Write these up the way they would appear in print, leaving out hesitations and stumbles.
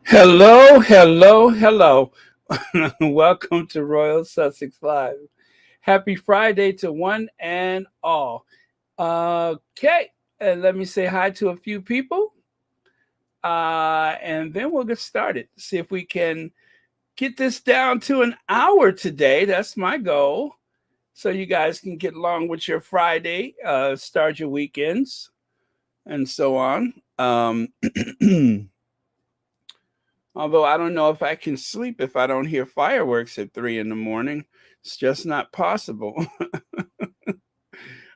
Hello, hello, hello. Welcome to Royal Sussex Live. Happy Friday to one and all. Okay, and let me say hi to a few people, and then we'll get started. See if we can get this down to an hour today. That's my goal. So you guys can get along with your Friday, start your weekends, and so on. Although I don't know if I can sleep if I don't hear fireworks at 3 in the morning. It's just not possible.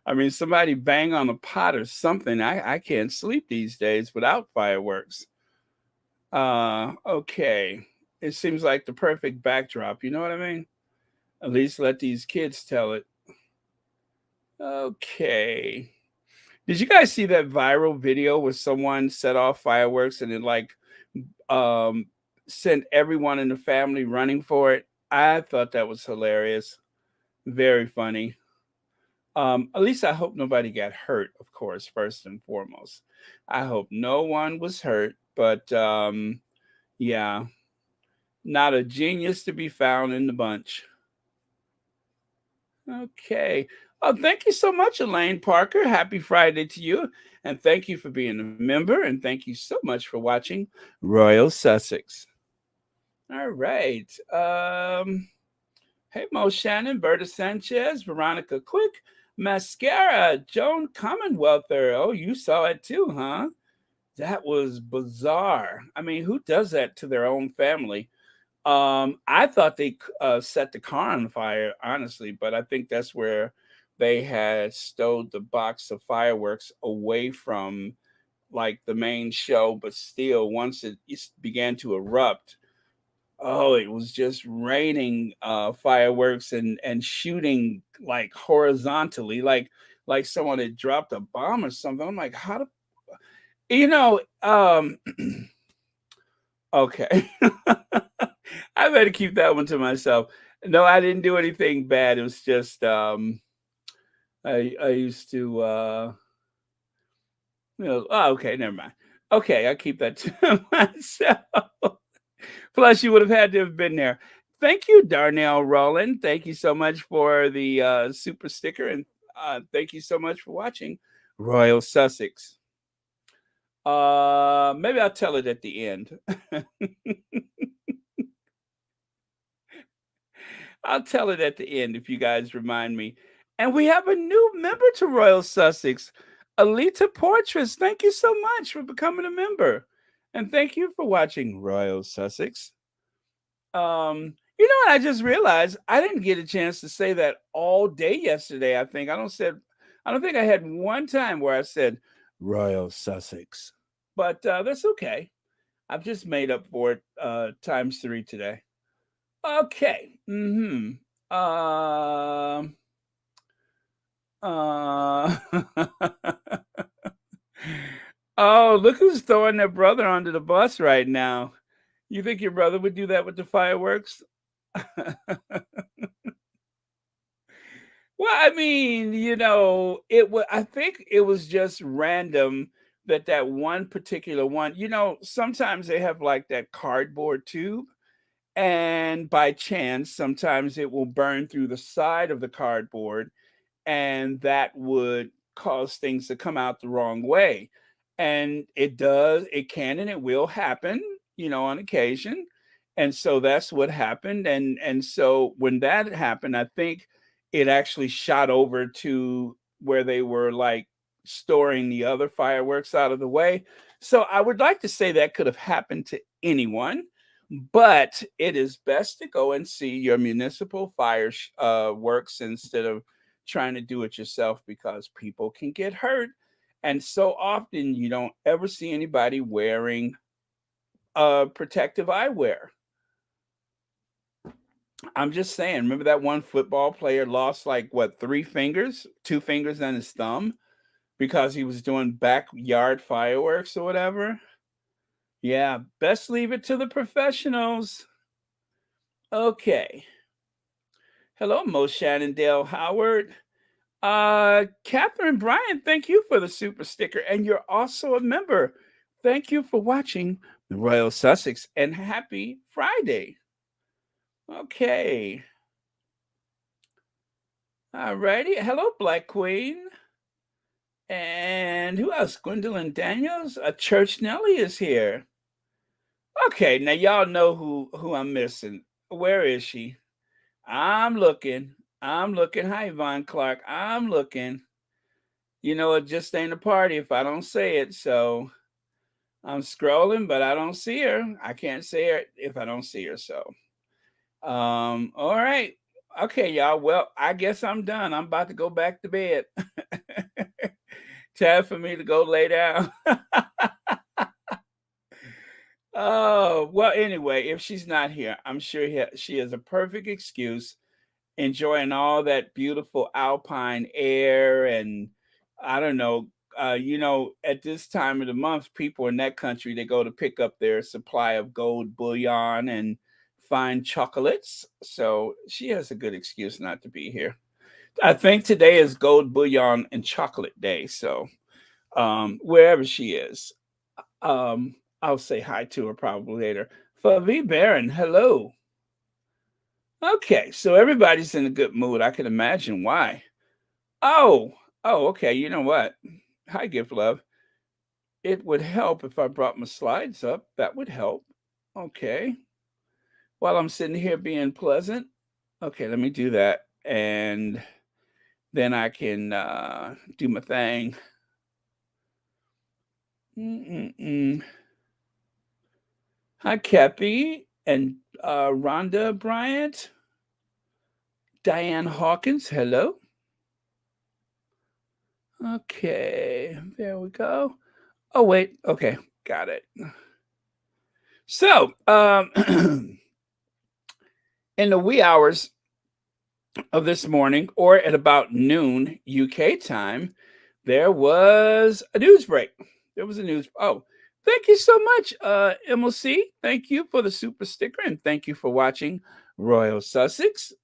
I mean, somebody bang on a pot or something. I can't sleep these days without fireworks. Okay. It seems like the perfect backdrop. You know what I mean? At least let these kids tell it. Okay. Did you guys see that viral video where someone set off fireworks and it um sent everyone in the family running for it? I thought that was hilarious. Very funny. At least I hope nobody got hurt, of course, first and foremost. I hope no one was hurt, but yeah, not a genius to be found in the bunch. Okay. Oh, thank you so much, Elaine Parker. Happy Friday to you. And thank you for being a member. And thank you so much for watching Royal Sussex. All right. Hey, Mo Shannon, Berta Sanchez, Veronica Quick, Mascara, Joan Commonwealther. Oh, you saw it too, huh? That was bizarre. I mean, who does that to their own family? I thought they set the car on fire, honestly, but I think that's where they had stowed the box of fireworks away from like the main show, but still, once it began to erupt, oh, it was just raining fireworks and shooting like horizontally, like someone had dropped a bomb or something. I'm like, how do you know? Okay, I better keep that one to myself. No, I didn't do anything bad. It was just I used to oh, okay, never mind. Okay, I'll keep that to myself. Plus, you would have had to have been there. Thank you, Darnell Rowland. Thank you so much for the super sticker, and thank you so much for watching Royal Sussex. Maybe I'll tell it at the end. I'll tell it at the end if you guys remind me. And we have a new member to Royal Sussex, Alita Portress. Thank you so much for becoming a member. And thank you for watching Royal Sussex. You know what? I just realized I didn't get a chance to say that all day yesterday. I don't think I had one time where I said Royal Sussex. But that's okay. I've just made up for it times three today. Okay. Um. Uh, oh, look who's throwing their brother under the bus right now. You think your brother would do that with the fireworks? Well, I mean, I think it was just random that one particular one, sometimes they have like that cardboard tube, and by chance, sometimes it will burn through the side of the cardboard, and that would cause things to come out the wrong way. And it can and it will happen, on occasion. And so that's what happened. And so when that happened, I think it actually shot over to where they were like storing the other fireworks out of the way. So I would like to say that could have happened to anyone, but it is best to go and see your municipal works instead of trying to do it yourself, because people can get hurt. And so often you don't ever see anybody wearing protective eyewear. I'm just saying, remember that one football player lost like what, three fingers, two fingers and his thumb, because he was doing backyard fireworks or whatever? Yeah, best leave it to the professionals. Okay. Hello, Mo Shannondale Howard. Catherine Bryant, thank you for the super sticker, and you're also a member. Thank you for watching Royal Sussex, and happy Friday. Okay. Alrighty. Hello, Black Queen. And who else? Gwendolyn Daniels. Church Nelly is here. Okay, now y'all know who I'm missing. Where is she? I'm looking. I'm looking. Hi, Yvonne Clark. I'm looking. You know, it just ain't a party if I don't say it. So I'm scrolling, but I don't see her. I can't say her if I don't see her. So, all right. Okay, y'all. Well, I guess I'm done. I'm about to go back to bed. Time for me to go lay down. Oh, well, anyway, if she's not here, I'm sure she has a perfect excuse enjoying all that beautiful alpine air. And I don't know, at this time of the month, people in that country, they go to pick up their supply of gold bullion and fine chocolates. So she has a good excuse not to be here. I think today is gold bullion and chocolate day. So wherever she is, I'll say hi to her probably later. Favi Baron, hello. Okay, so everybody's in a good mood. I can imagine why. Oh, oh, okay. You know what? Hi, Gift Love. It would help if I brought my slides up. That would help. Okay. While I'm sitting here being pleasant. Okay, let me do that. And then I can do my thing. Mm-mm-mm. Hi, Cappy and Rhonda Bryant. Diane Hawkins, hello. Okay, there we go. Oh, wait. Okay, got it. So, in the wee hours of this morning, or at about noon UK time, there was a news break. There was a news. Oh, thank you so much, MLC. Thank you for the super sticker, and thank you for watching Royal Sussex.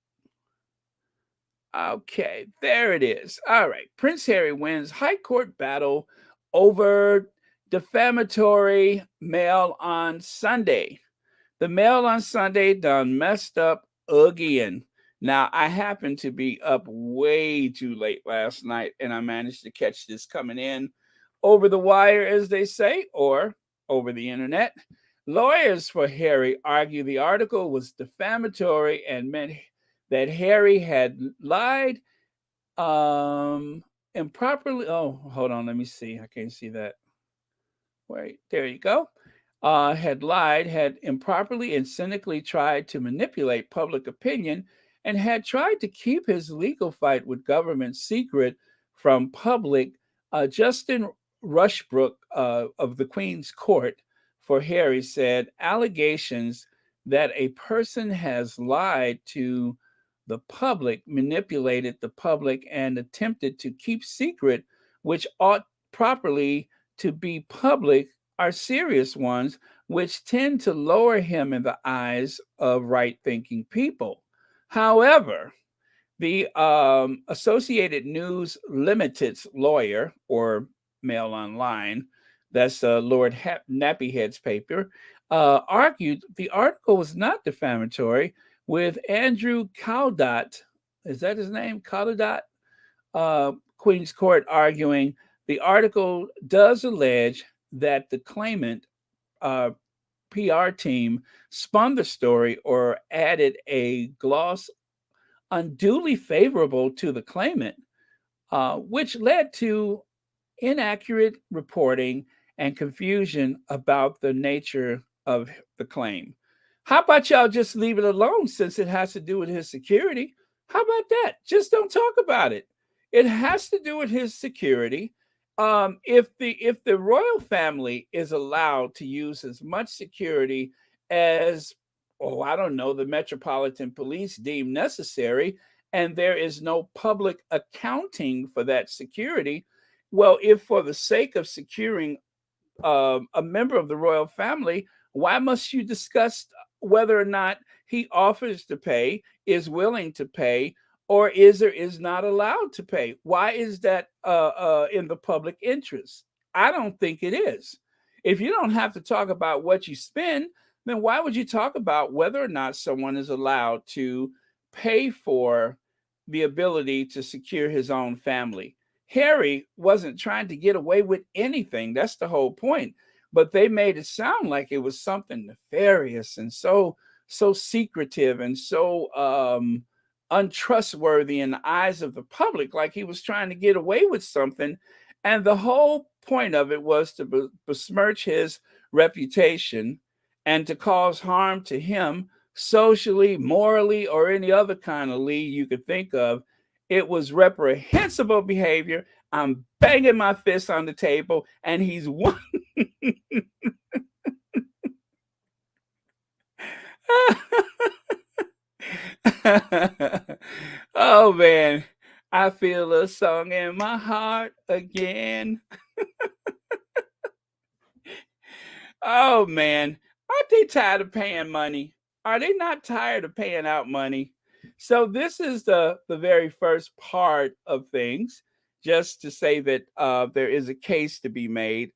Okay, there it is. All right. Prince Harry wins High Court battle over defamatory mail on Sunday. The mail on Sunday done messed up again. Now, I happened to be up way too late last night, and I managed to catch this coming in over the wire, as they say, or over the internet. Lawyers for Harry argue the article was defamatory and meant that Harry had lied improperly. Oh, hold on, let me see. I can't see that. Wait, there you go. Had lied, had improperly and cynically tried to manipulate public opinion, and had tried to keep his legal fight with government secret from public. Justin Rushbrook of the Queen's Court for Harry said allegations that a person has lied to the public, manipulated the public, and attempted to keep secret, which ought properly to be public, are serious ones, which tend to lower him in the eyes of right thinking people. However, the Associated News Limited's lawyer, or Mail Online, that's Lord Nappyhead's paper, argued the article was not defamatory, with Andrew Caldott, is that his name? Caldott? Queen's Court arguing the article does allege that the claimant PR team spun the story or added a gloss unduly favorable to the claimant, which led to inaccurate reporting and confusion about the nature of the claim. How about y'all just leave it alone since it has to do with his security? How about that? Just don't talk about it. It has to do with his security. If the royal family is allowed to use as much security as, oh, I don't know, the Metropolitan Police deem necessary, and there is no public accounting for that security, well, if for the sake of securing a member of the royal family, why must you discuss whether or not he offers to pay, is willing to pay, or is or is not allowed to pay? Why is that in the public interest? I don't think it is. If you don't have to talk about what you spend, then why would you talk about whether or not someone is allowed to pay for the ability to secure his own family? Harry wasn't trying to get away with anything. That's the whole point. But they made it sound like it was something nefarious and so secretive and so untrustworthy in the eyes of the public, like he was trying to get away with something. And the whole point of it was to besmirch his reputation and to cause harm to him socially, morally, or any other kind of lee you could think of. It was reprehensible behavior. I'm banging my fist on the table, and he's one. Oh man, I feel a song in my heart again. Oh man, aren't they tired of paying money? Are they not tired of paying out money? So this is the very first part of things, just to say that there is a case to be made.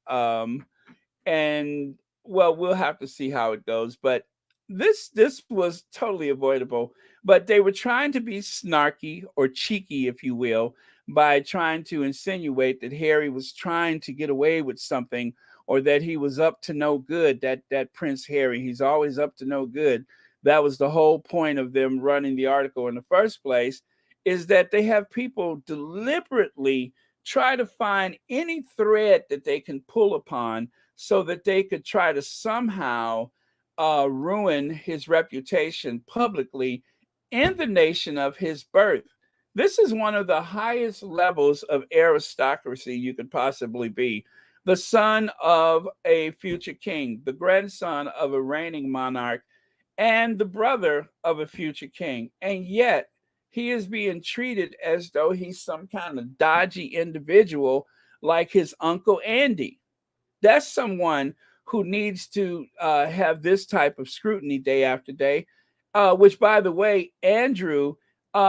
And well, we'll have to see how it goes. But this was totally avoidable. But they were trying to be snarky or cheeky, if you will, by trying to insinuate that Harry was trying to get away with something, or that he was up to no good. That Prince Harry, he's always up to no good. That was the whole point of them running the article in the first place, is that they have people deliberately try to find any thread that they can pull upon so that they could try to somehow ruin his reputation publicly in the nation of his birth. This is one of the highest levels of aristocracy you could possibly be. The son of a future king, the grandson of a reigning monarch, and the brother of a future king. And yet, he is being treated as though he's some kind of dodgy individual like his uncle Andy. That's someone who needs to have this type of scrutiny day after day, which, by the way, Andrew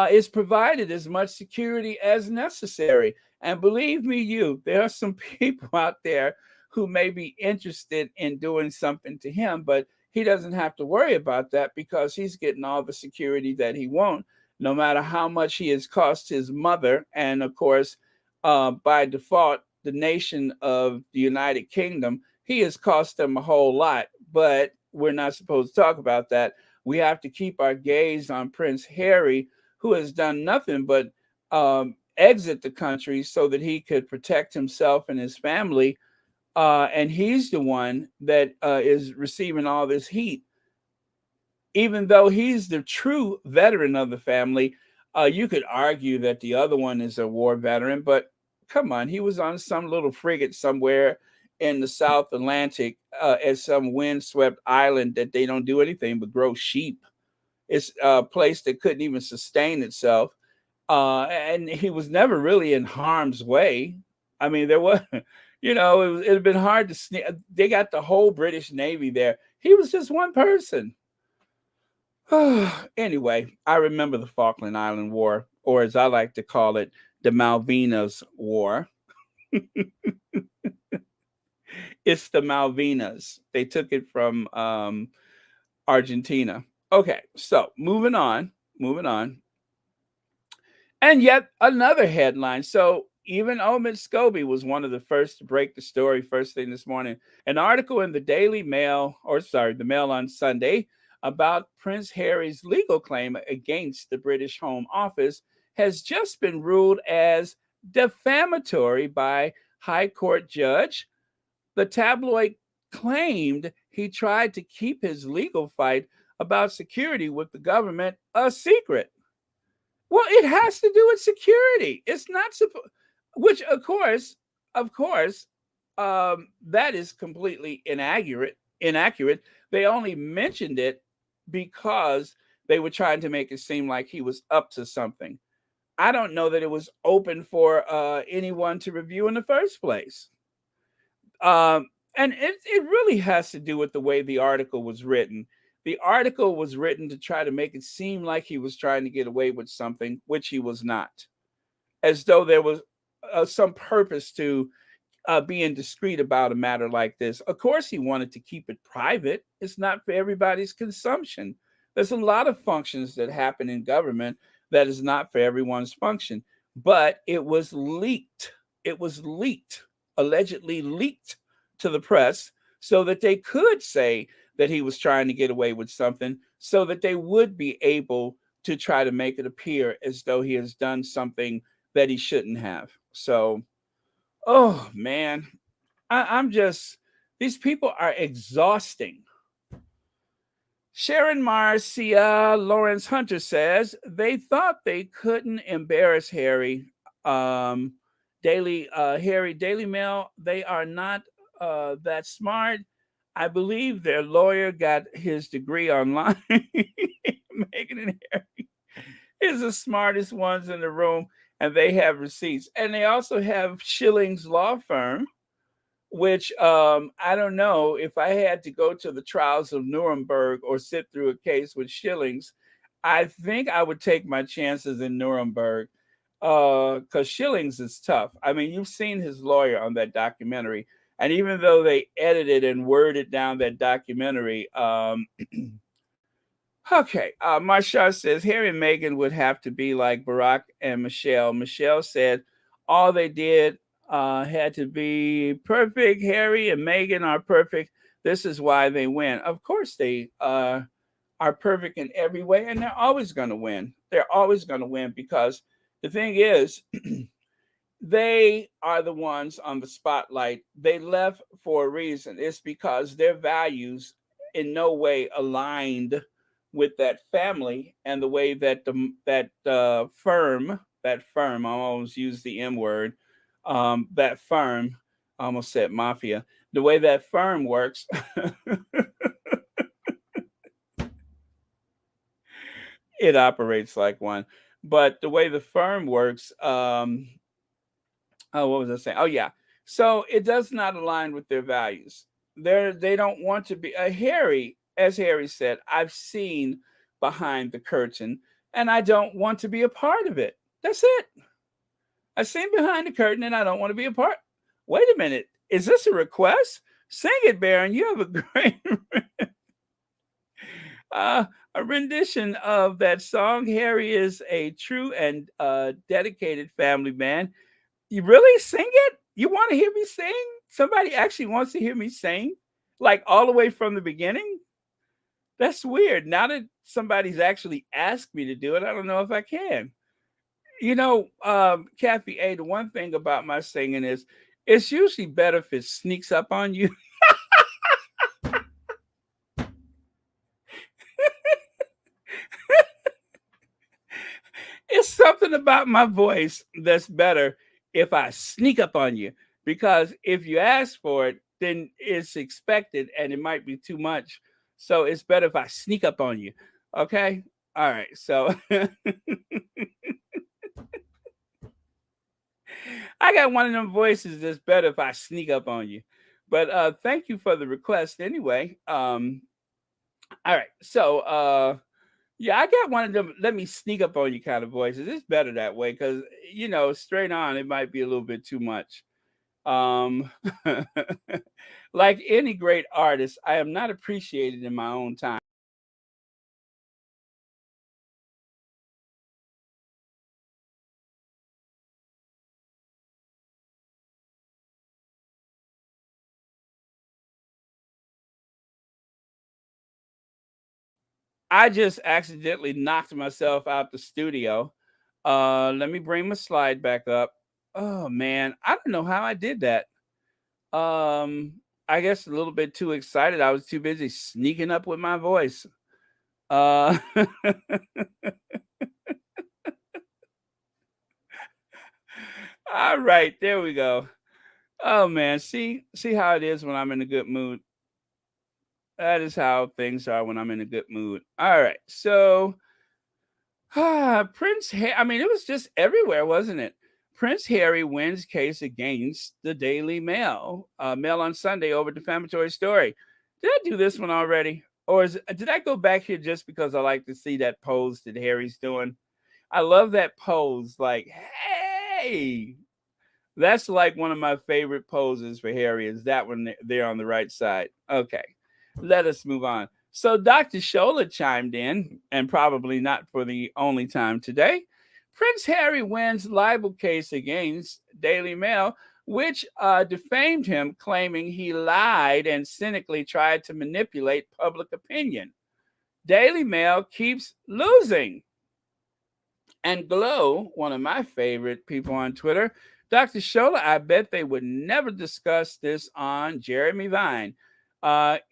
is provided as much security as necessary. And believe me, there are some people out there who may be interested in doing something to him, but he doesn't have to worry about that because he's getting all the security that he wants, no matter how much he has cost his mother. And of course, by default, the nation of the United Kingdom, he has cost them a whole lot. But we're not supposed to talk about that. We have to keep our gaze on Prince Harry, who has done nothing but exit the country so that he could protect himself and his family. And he's the one that is receiving all this heat, even though he's the true veteran of the family. You could argue that the other one is a war veteran, but come on, he was on some little frigate somewhere in the South Atlantic at some windswept island that they don't do anything but grow sheep. It's a place that couldn't even sustain itself. And he was never really in harm's way. I mean, there was, it had been hard to sneak. They got the whole British Navy there. He was just one person. Anyway, I remember the Falkland Island War, or as I like to call it, the Malvinas War. It's the Malvinas. They took it from Argentina. Okay, so moving on. And yet another headline. So even Omid Scobie was one of the first to break the story first thing this morning. An article in the Daily Mail, the Mail on Sunday, about Prince Harry's legal claim against the British Home Office has just been ruled as defamatory by High Court judge. The tabloid claimed he tried to keep his legal fight about security with the government a secret. Well, it has to do with security. It's not supposed, which of course, that is completely inaccurate. Inaccurate. They only mentioned it because they were trying to make it seem like he was up to something. I don't know that it was open for anyone to review in the first place. And it really has to do with the way the article was written. The article was written to try to make it seem like he was trying to get away with something, which he was not, as though there was some purpose to being discreet about a matter like this. Of course, he wanted to keep it private. It's not for everybody's consumption. There's a lot of functions that happen in government that is not for everyone's function. But it was leaked. It was leaked, allegedly leaked to the press so that they could say that he was trying to get away with something so that they would be able to try to make it appear as though he has done something that he shouldn't have. So, oh man, I'm just, these people are exhausting. Sharon Marcia Lawrence Hunter says they thought they couldn't embarrass Harry. Um, Daily Mail, they are not that smart. I believe their lawyer got his degree online. Meghan and Harry is the smartest ones in the room, and they have receipts. And they also have Schilling's law firm, which I don't know if I had to go to the trials of Nuremberg or sit through a case with Schillings. I think I would take my chances in Nuremberg because Schillings is tough. I mean, you've seen his lawyer on that documentary, and even though they edited and worded down that documentary, okay. Marsha says Harry and Meghan would have to be like Barack and Michelle. Michelle said all they did had to be perfect. Harry and Meghan are perfect. This is why they win. Of course, they are perfect in every way, and they're always going to win. They're always going to win because the thing is, they are the ones on the spotlight. They left for a reason. It's because their values in no way aligned with that family and the way that firm, I almost used the M word, that firm, I almost said mafia, the way that firm works. It operates like one, but the way the firm works, oh, what was I saying? Oh, yeah. So it does not align with their values. They don't want to be a Harry, as Harry said, I've seen behind the curtain, and I don't want to be a part of it. That's it. I've seen behind the curtain, and I don't want to be a part. Wait a minute. Is this a request? Sing it, Baron. You have a great a rendition of that song. Harry is a true and dedicated family man. You really sing it? You want to hear me sing? Somebody actually wants to hear me sing? Like all the way from the beginning? That's weird. Now that somebody's actually asked me to do it, I don't know if I can. Kathy A, the one thing about my singing is it's usually better if it sneaks up on you. It's something about my voice that's better if I sneak up on you. Because if you ask for it, then it's expected and it might be too much. So it's better if I sneak up on you. Okay? All right. So I got one of them voices that's better if I sneak up on you. But thank you for the request anyway. All right. So yeah, I got one of them let me sneak up on you kind of voices. It's better that way because straight on it might be a little bit too much. Um like any great artist, I am not appreciated in my own time. I just accidentally knocked myself out the studio. Let me bring my slide back up. Oh man, I don't know how I did that. I guess a little bit too excited. I was too busy sneaking up with my voice. Uh all right, there we go. Oh man, see how it is when I'm in a good mood. That is how things are when I'm in a good mood. All right. So, I mean, it was just everywhere, wasn't it? Prince Harry wins case against the Daily Mail. Mail on Sunday over defamatory story. Did I do this one already? Did I go back here just because I like to see that pose that Harry's doing? I love that pose. Like, hey, That's like one of my favorite poses for Harry is that one there on the right side. Okay, let us move on. So Dr. Shola chimed in, and probably not for the only time today. Prince Harry wins libel case against Daily Mail, which defamed him, claiming he lied and cynically tried to manipulate public opinion. Daily Mail keeps losing. And Glow, one of my favorite people on Twitter, Dr. Shola, I bet they would never discuss this on Jeremy Vine.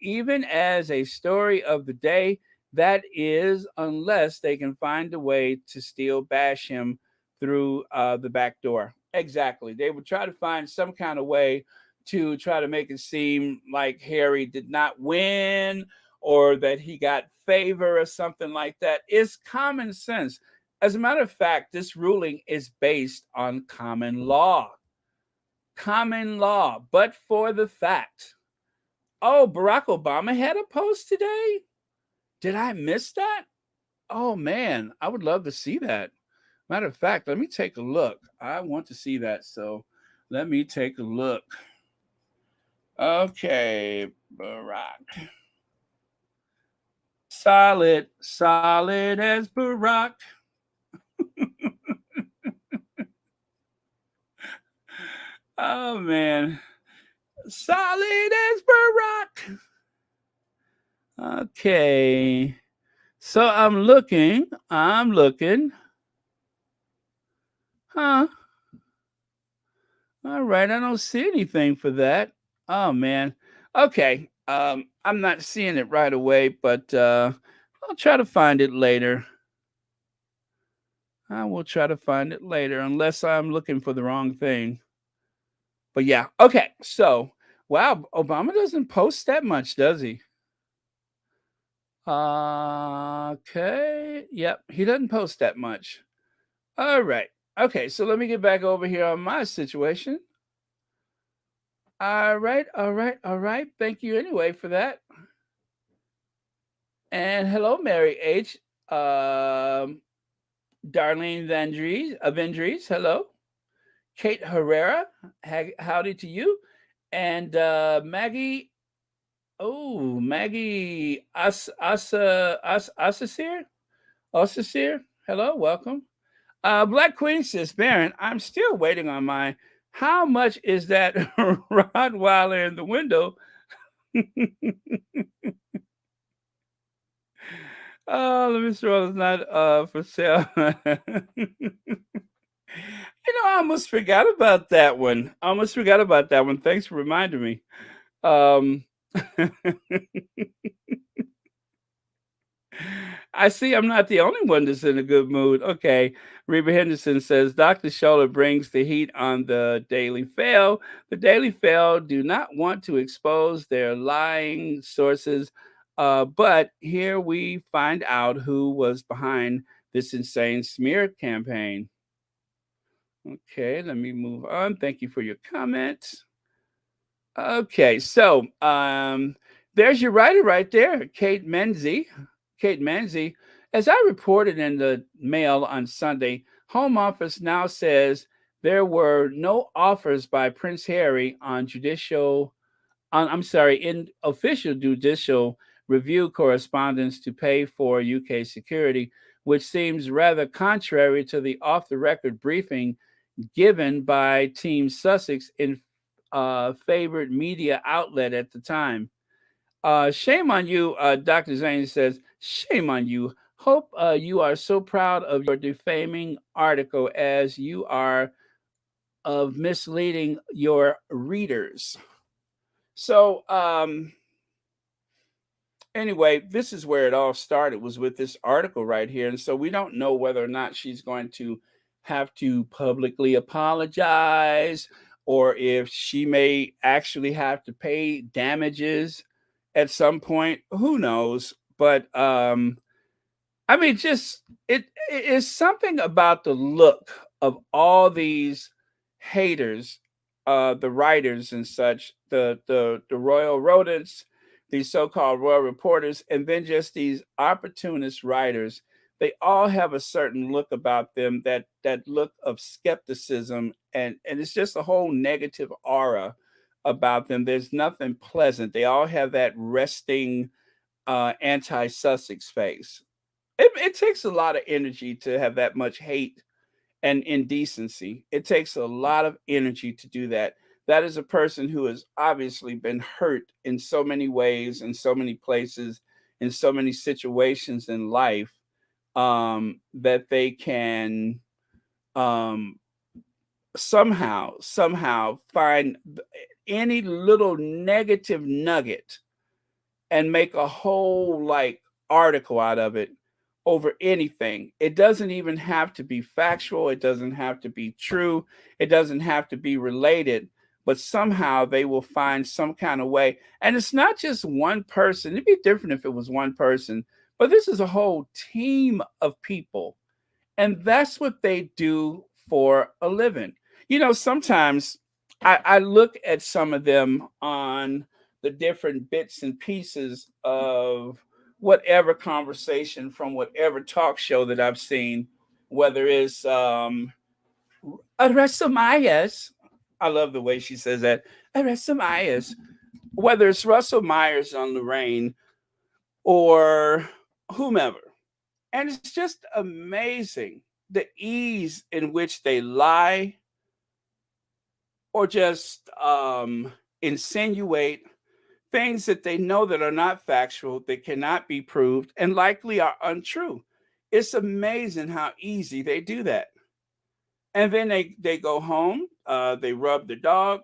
Even as a story of the day, that is, unless they can find a way to still bash him through the back door. Exactly. They would try to find some kind of way to try to make it seem like Harry did not win or that he got favor or something like that. It's common sense. As a matter of fact, this ruling is based on common law. Common law, but for the fact. Oh, Barack Obama had a post today? Did I miss that? Oh, man, I would love to see that. Matter of fact, let me take a look. I want to see that, so let me take a look. Okay, Barack. Solid, solid as Barack. Oh, man. Solid as Barack. Okay. So I'm looking. I'm looking. Huh. All right. I don't see anything for that. Oh man. Okay. I'm not seeing it right away, but I'll try to find it later. I will try to find it later, unless I'm looking for the wrong thing. But yeah. Okay. So wow, Obama doesn't post that much, does he? Okay. Yep. He doesn't post that much. All right. Okay, so let me get back over here on my situation. All right, all right, all right. Thank you anyway for that. And hello, Mary H. Darlene Avendries, hello. Kate Herrera, howdy to you. And Maggie, oh, Maggie Asasir, hello, welcome. Black Queen says, Baron, I'm still waiting on mine. How much is that Rottweiler in the window? Oh, let me throw it's not for sale. I almost forgot about that one. I almost forgot about that one. Thanks for reminding me. Um, I see I'm not the only one that's in a good mood. Okay. Reba Henderson says Dr. Scholler brings the heat on the Daily Fail. The Daily Fail do not want to expose their lying sources, but here we find out who was behind this insane smear campaign. Okay, let me move on. Thank you for your comments. Okay, so there's your writer right there, Kate Menzie. Kate Menzie. As I reported in the Mail on Sunday, Home Office now says there were no offers by Prince Harry on in official judicial review correspondence to pay for UK security, which seems rather contrary to the off-the-record briefing given by Team Sussex in favored media outlet at the time. Shame on you, Dr. Zane says, shame on you. Hope you are so proud of your defaming article as you are of misleading your readers. So, anyway, this is where it all started, was with this article right here. And so we don't know whether or not she's going to have to publicly apologize or if she may actually have to pay damages at some point. Who knows? But I mean, just it is something about the look of all these haters, the writers and such, the royal rodents, these so-called royal reporters, and then just these opportunist writers They all have a certain look about them, that look of skepticism, and it's just a whole negative aura about them. There's nothing pleasant. They all have that resting anti-Sussex face. It takes a lot of energy to have that much hate and indecency. It takes a lot of energy to do that. That is a person who has obviously been hurt in so many ways, in so many places, in so many situations in life, that they can um, somehow find any little negative nugget and make a whole like article out of it over anything. It doesn't even have to be factual, it doesn't have to be true, it doesn't have to be related, but somehow they will find some kind of way. And it's not just one person. It'd be different if it was one person, but this is a whole team of people, and that's what they do for a living. Sometimes I look at some of them on the different bits and pieces of whatever conversation from whatever talk show that I've seen, whether it's Arresta Myers. I love the way she says that. Arresta Myers. Whether it's Russell Myers on Lorraine or whomever. And it's just amazing the ease in which they lie or just insinuate things that they know that are not factual, that cannot be proved, and likely are untrue. It's amazing how easy they do that. And then they go home, they rub the dog,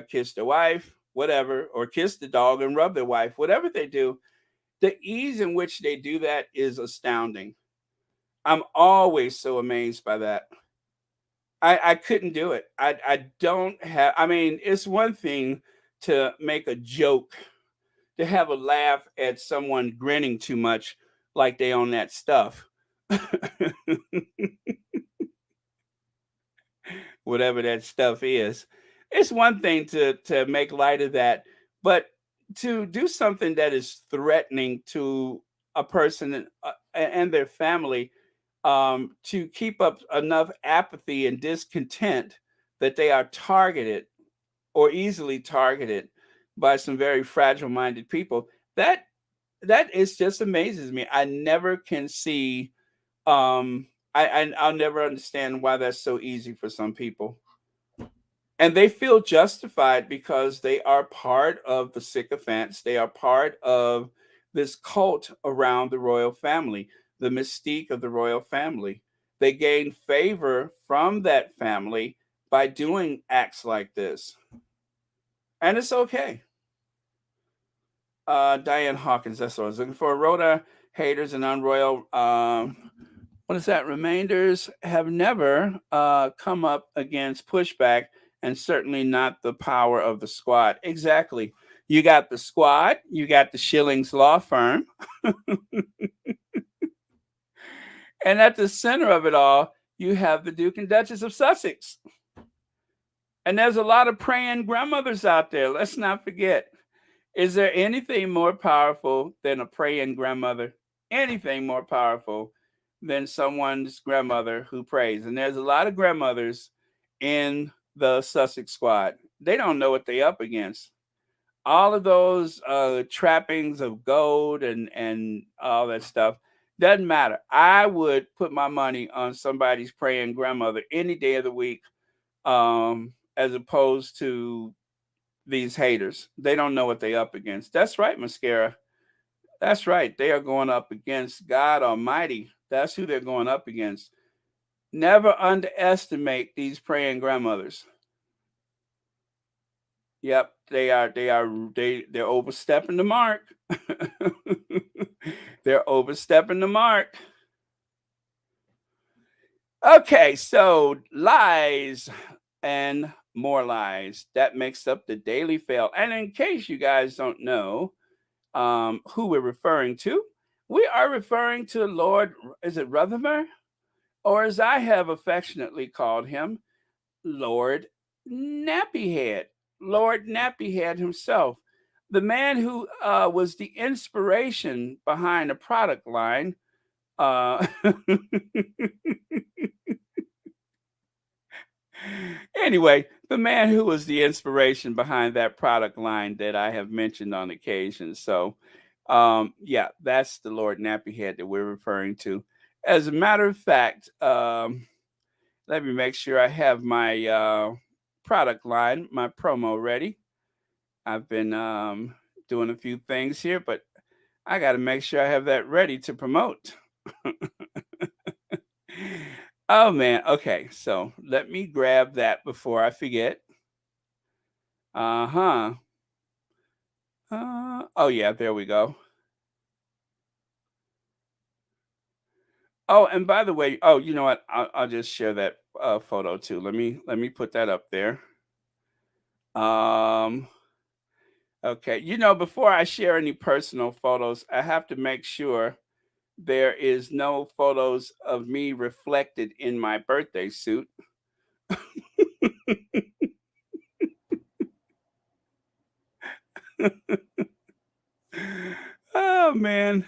kiss their wife, whatever, or kiss the dog and rub their wife, whatever they do. The ease in which they do that is astounding. I'm always so amazed by that. I couldn't do it. I don't have. I mean, it's one thing to make a joke, to have a laugh at someone grinning too much, like they own that stuff, whatever that stuff is. It's one thing to make light of that, but to do something that is threatening to a person and their family, to keep up enough apathy and discontent that they are targeted or easily targeted by some very fragile minded people. That is just amazes me. I never can see I'll never understand why that's so easy for some people. And they feel justified because they are part of the sycophants. They are part of this cult around the royal family, the mystique of the royal family. They gain favor from that family by doing acts like this. And it's okay. Diane Hawkins, that's what I was looking for. Rhoda haters and unroyal, what is that? Remainders have never come up against pushback, and certainly not the power of the squad. Exactly. You got the squad, you got the Shillings law firm, and at the center of it all, you have the Duke and Duchess of Sussex. And there's a lot of praying grandmothers out there. Let's not forget. Is there anything more powerful than a praying grandmother? Anything more powerful than someone's grandmother who prays? And there's a lot of grandmothers in the Sussex squad. They don't know what they're up against. All of those trappings of gold and all that stuff doesn't matter. I would put my money on somebody's praying grandmother any day of the week, as opposed to these haters. They don't know what they up against. That's right, Mascara. That's right. They are going up against God Almighty. That's who they're going up against. Never underestimate these praying grandmothers. Yep, they're overstepping the mark. They're overstepping the mark. Okay, so lies and more lies. That makes up the Daily Fail. And in case you guys don't know who we're referring to, we are referring to Lord, is it Rutherford? Or as I have affectionately called him, Lord Nappyhead. Lord Nappyhead himself. The man who was the inspiration behind a product line Uh, anyway, the man who was the inspiration behind that product line that I have mentioned on occasion. So, yeah, that's the Lord Nappy Head that we're referring to. As a matter of fact, let me make sure I have my product line, my promo ready. I've been doing a few things here, but I got to make sure I have that ready to promote. Oh man, okay. So let me grab that before I forget. Uh-huh. Oh yeah, there we go. Oh, and by the way, oh, you know what? I'll just share that photo too. Let me put that up there. Um, okay. Before I share any personal photos, I have to make sure there is no photos of me reflected in my birthday suit. Oh man.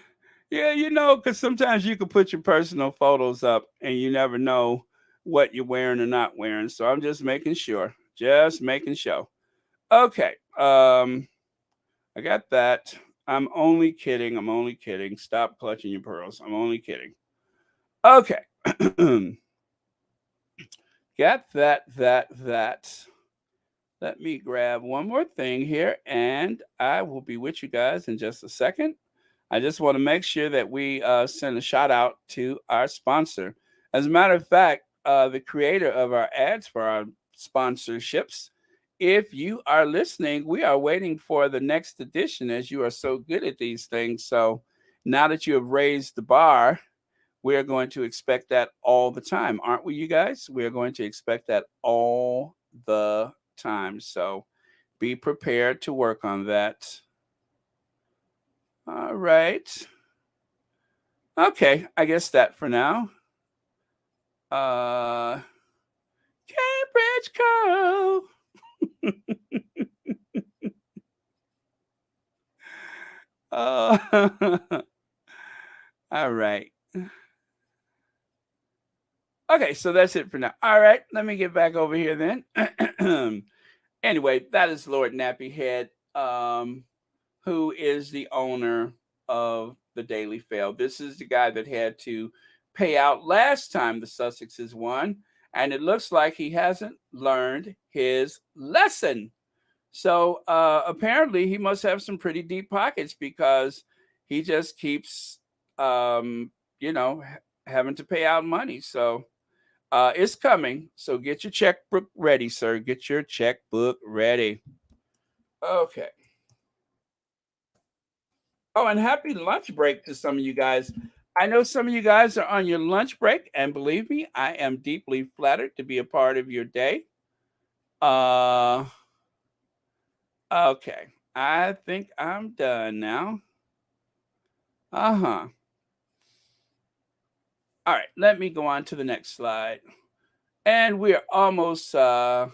Yeah, because sometimes you can put your personal photos up and you never know what you're wearing or not wearing. So I'm just making sure. Just making sure. Okay. I got that. I'm only kidding. I'm only kidding. Stop clutching your pearls. I'm only kidding. Okay. Got that. Let me grab one more thing here and I will be with you guys in just a second. I just want to make sure that we send a shout out to our sponsor. As a matter of fact, the creator of our ads for our sponsorships, if you are listening, we are waiting for the next edition as you are so good at these things. So now that you have raised the bar, we are going to expect that all the time, aren't we, you guys? We are going to expect that all the time. So be prepared to work on that. All right. Okay, I guess that for now. Uh Cambridge Cove. uh, all right. Okay, so that's it for now. All right, let me get back over here then. Anyway, that is Lord Nappy Head, who is the owner of the Daily Fail. This is the guy that had to pay out last time the Sussexes won, and it looks like he hasn't learned his lesson. So apparently, he must have some pretty deep pockets because he just keeps, um, having to pay out money. So it's coming. So get your checkbook ready, sir. Get your checkbook ready. Okay. Oh, and happy lunch break to some of you guys. I know some of you guys are on your lunch break, and believe me, I am deeply flattered to be a part of your day. Uh, okay. I think I'm done now. Uh-huh. All right, let me go on to the next slide. And we're almost uh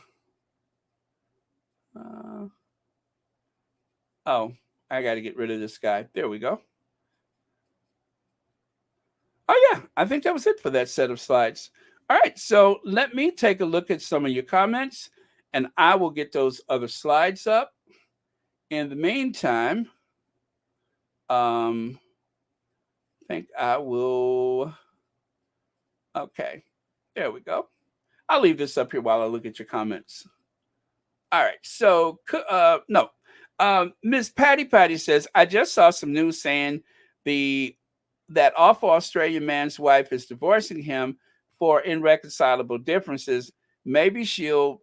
oh, I got to get rid of this guy. There we go. Oh yeah, I think that was it for that set of slides. All right, so let me take a look at some of your comments and I will get those other slides up. In the meantime, I think I will okay. There we go. I'll leave this up here while I look at your comments. All right. So, no. Miss Patty says, I just saw some news saying the that awful Australian man's wife is divorcing him for irreconcilable differences. Maybe she'll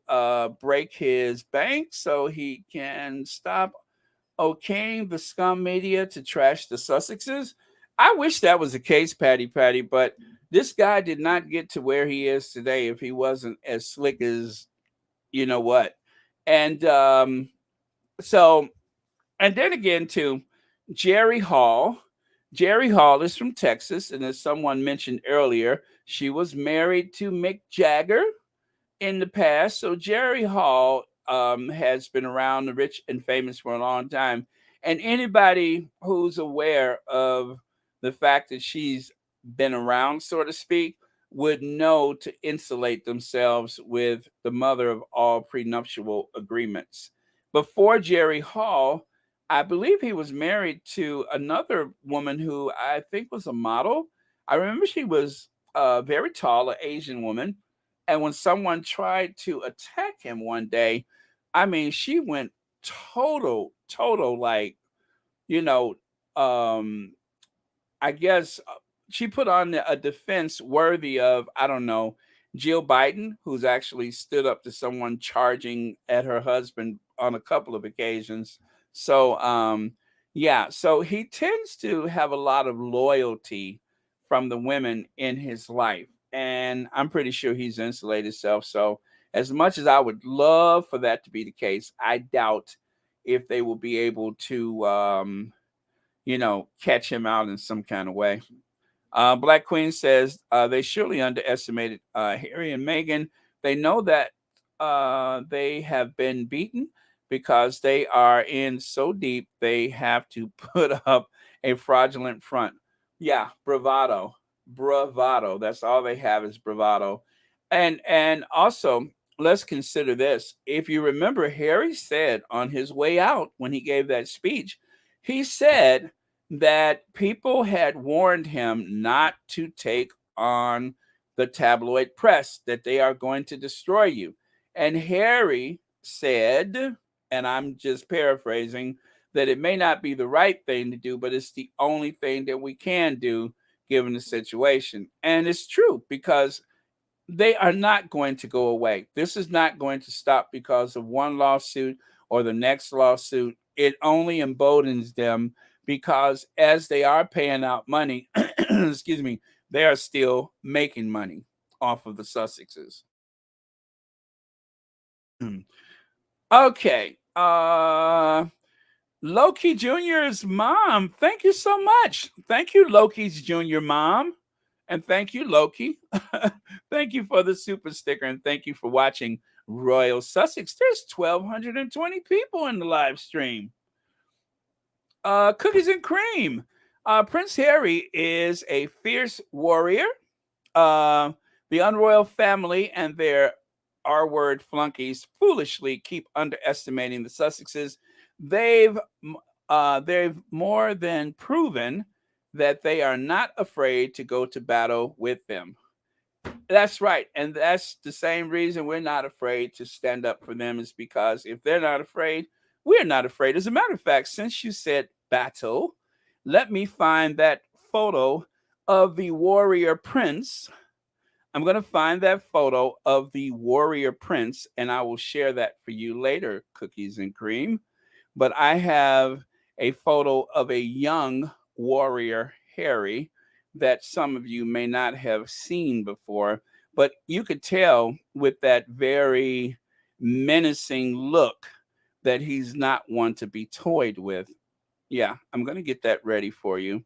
break his bank so he can stop okaying the scum media to trash the Sussexes. I wish that was the case, Patty, but this guy did not get to where he is today if he wasn't as slick as you know what. And so, and then again, too, Jerry Hall. Jerry Hall is from Texas, and as someone mentioned earlier, she was married to Mick Jagger in the past. So Jerry Hall has been around the rich and famous for a long time. And anybody who's aware of the fact that she's been around, so to speak, would know to insulate themselves with the mother of all prenuptial agreements. Before Jerry Hall, I believe he was married to another woman who I think was a model. I remember she was very tall, an Asian woman. And when someone tried to attack him one day, I mean, she went total, like, you know, um, I guess she put on a defense worthy of, I don't know, Jill Biden, who's actually stood up to someone charging at her husband on a couple of occasions. So, yeah, so he tends to have a lot of loyalty from the women in his life. And I'm pretty sure he's insulated himself. So, as much as I would love for that to be the case, I doubt if they will be able to, catch him out in some kind of way. Black Queen says they surely underestimated Harry and Meghan. They know that they have been beaten because they are in so deep they have to put up a fraudulent front. Yeah, bravado, bravado. That's all they have is bravado. And also, let's consider this. If you remember, Harry said on his way out when he gave that speech, he said that people had warned him not to take on the tabloid press, that they are going to destroy you. And Harry said, and I'm just paraphrasing, that it may not be the right thing to do, but it's the only thing that we can do given the situation. And it's true because they are not going to go away. This is not going to stop because of one lawsuit or the next lawsuit. It only emboldens them because as they are paying out money, excuse me, they are still making money off of the Sussexes. Okay. Loki Jr.'s mom. Thank you so much. Thank you, Loki's Jr. mom. And thank you, Loki. Thank you for the super sticker. And thank you for watching Royal Sussex. There's 1,220 people in the live stream. Cookies and cream. Prince Harry is a fierce warrior. Uh, the unroyal family and their R word flunkies foolishly keep underestimating the Sussexes. They've they've more than proven that they are not afraid to go to battle with them. That's right. And that's the same reason we're not afraid to stand up for them, is because if they're not afraid, we're not afraid. As a matter of fact, since you said battle, let me find that photo of the warrior prince. I'm going to find that photo of the warrior prince and I will share that for you later, Cookies and Cream. But I have a photo of a young warrior Harry that some of you may not have seen before, but you could tell with that very menacing look that he's not one to be toyed with. Yeah, I'm going to get that ready for you.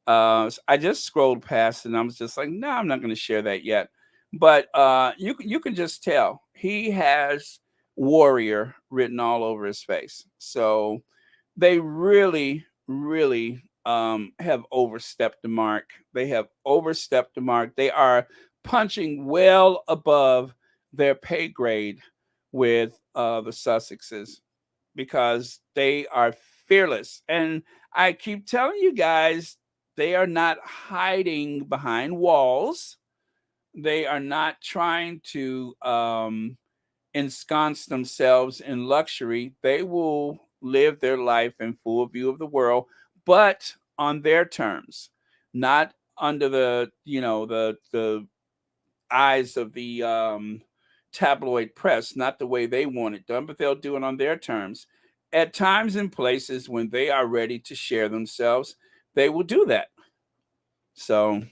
I just scrolled past and I was just like, no, I'm not going to share that yet. But you can just tell he has warrior written all over his face. So they really have overstepped the mark. They have overstepped the mark. They are punching well above their pay grade with the Sussexes because they are fearless. And I keep telling you guys, they are not hiding behind walls. They are not trying to ensconce themselves in luxury. They will live their life in full view of the world, but on their terms, not under the eyes of the tabloid press, not the way they want it done, but they'll do it on their terms. At times and places when they are ready to share themselves, they will do that. So,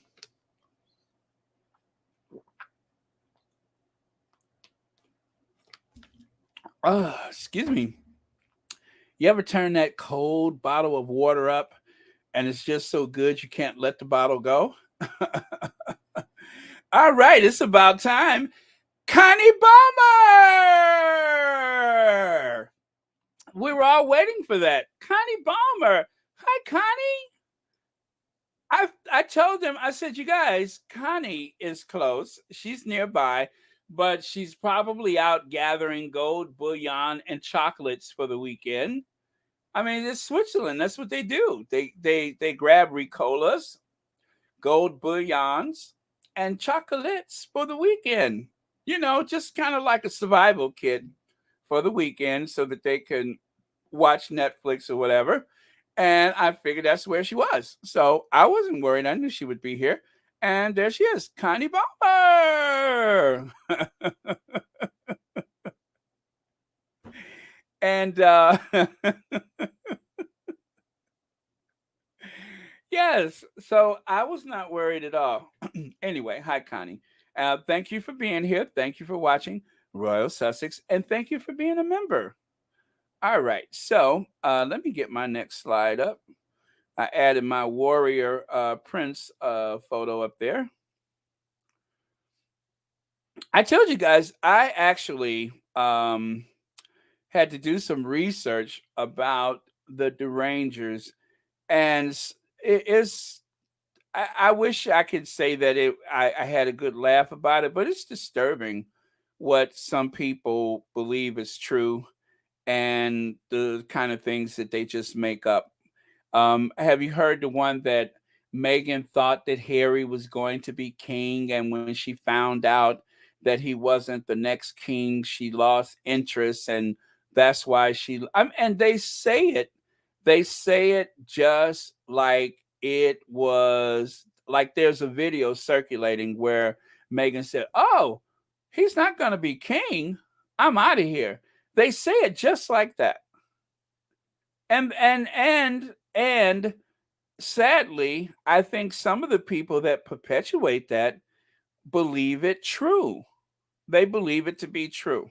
excuse me. You ever turn that cold bottle of water up and it's just so good you can't let the bottle go? All right, it's about time. Connie Balmer! We were all waiting for that. Connie Balmer. Hi, Connie. I told them, I said, you guys, Connie is close. She's nearby, but she's probably out gathering gold bullion and chocolates for the weekend. I mean, it's Switzerland. That's what they do. They grab Ricolas, gold bullions, and chocolates for the weekend. Just kind of like a survival kit for the weekend so that they can watch Netflix or whatever. And I figured that's where she was. So I wasn't worried. I knew she would be here. And there she is, Connie Bomber. And yes, so I was not worried at all. Anyway, hi, Connie. Thank you for being here. Thank you for watching Royal Sussex. And thank you for being a member. All right, so let me get my next slide up. I added my warrior prince photo up there. I told you guys I actually had to do some research about the derangers, and it is. I wish I could say that I had a good laugh about it, but it's disturbing what some people believe is true and the kind of things that they just make up. Have you heard the one that Meghan thought that Harry was going to be king, and when she found out that he wasn't the next king, she lost interest, and that's why and they say it. They say it just like it was like there's a video circulating where Meghan said, "Oh, he's not going to be king. I'm out of here." They say it just like that. And sadly, I think some of the people that perpetuate that believe it true. They believe it to be true.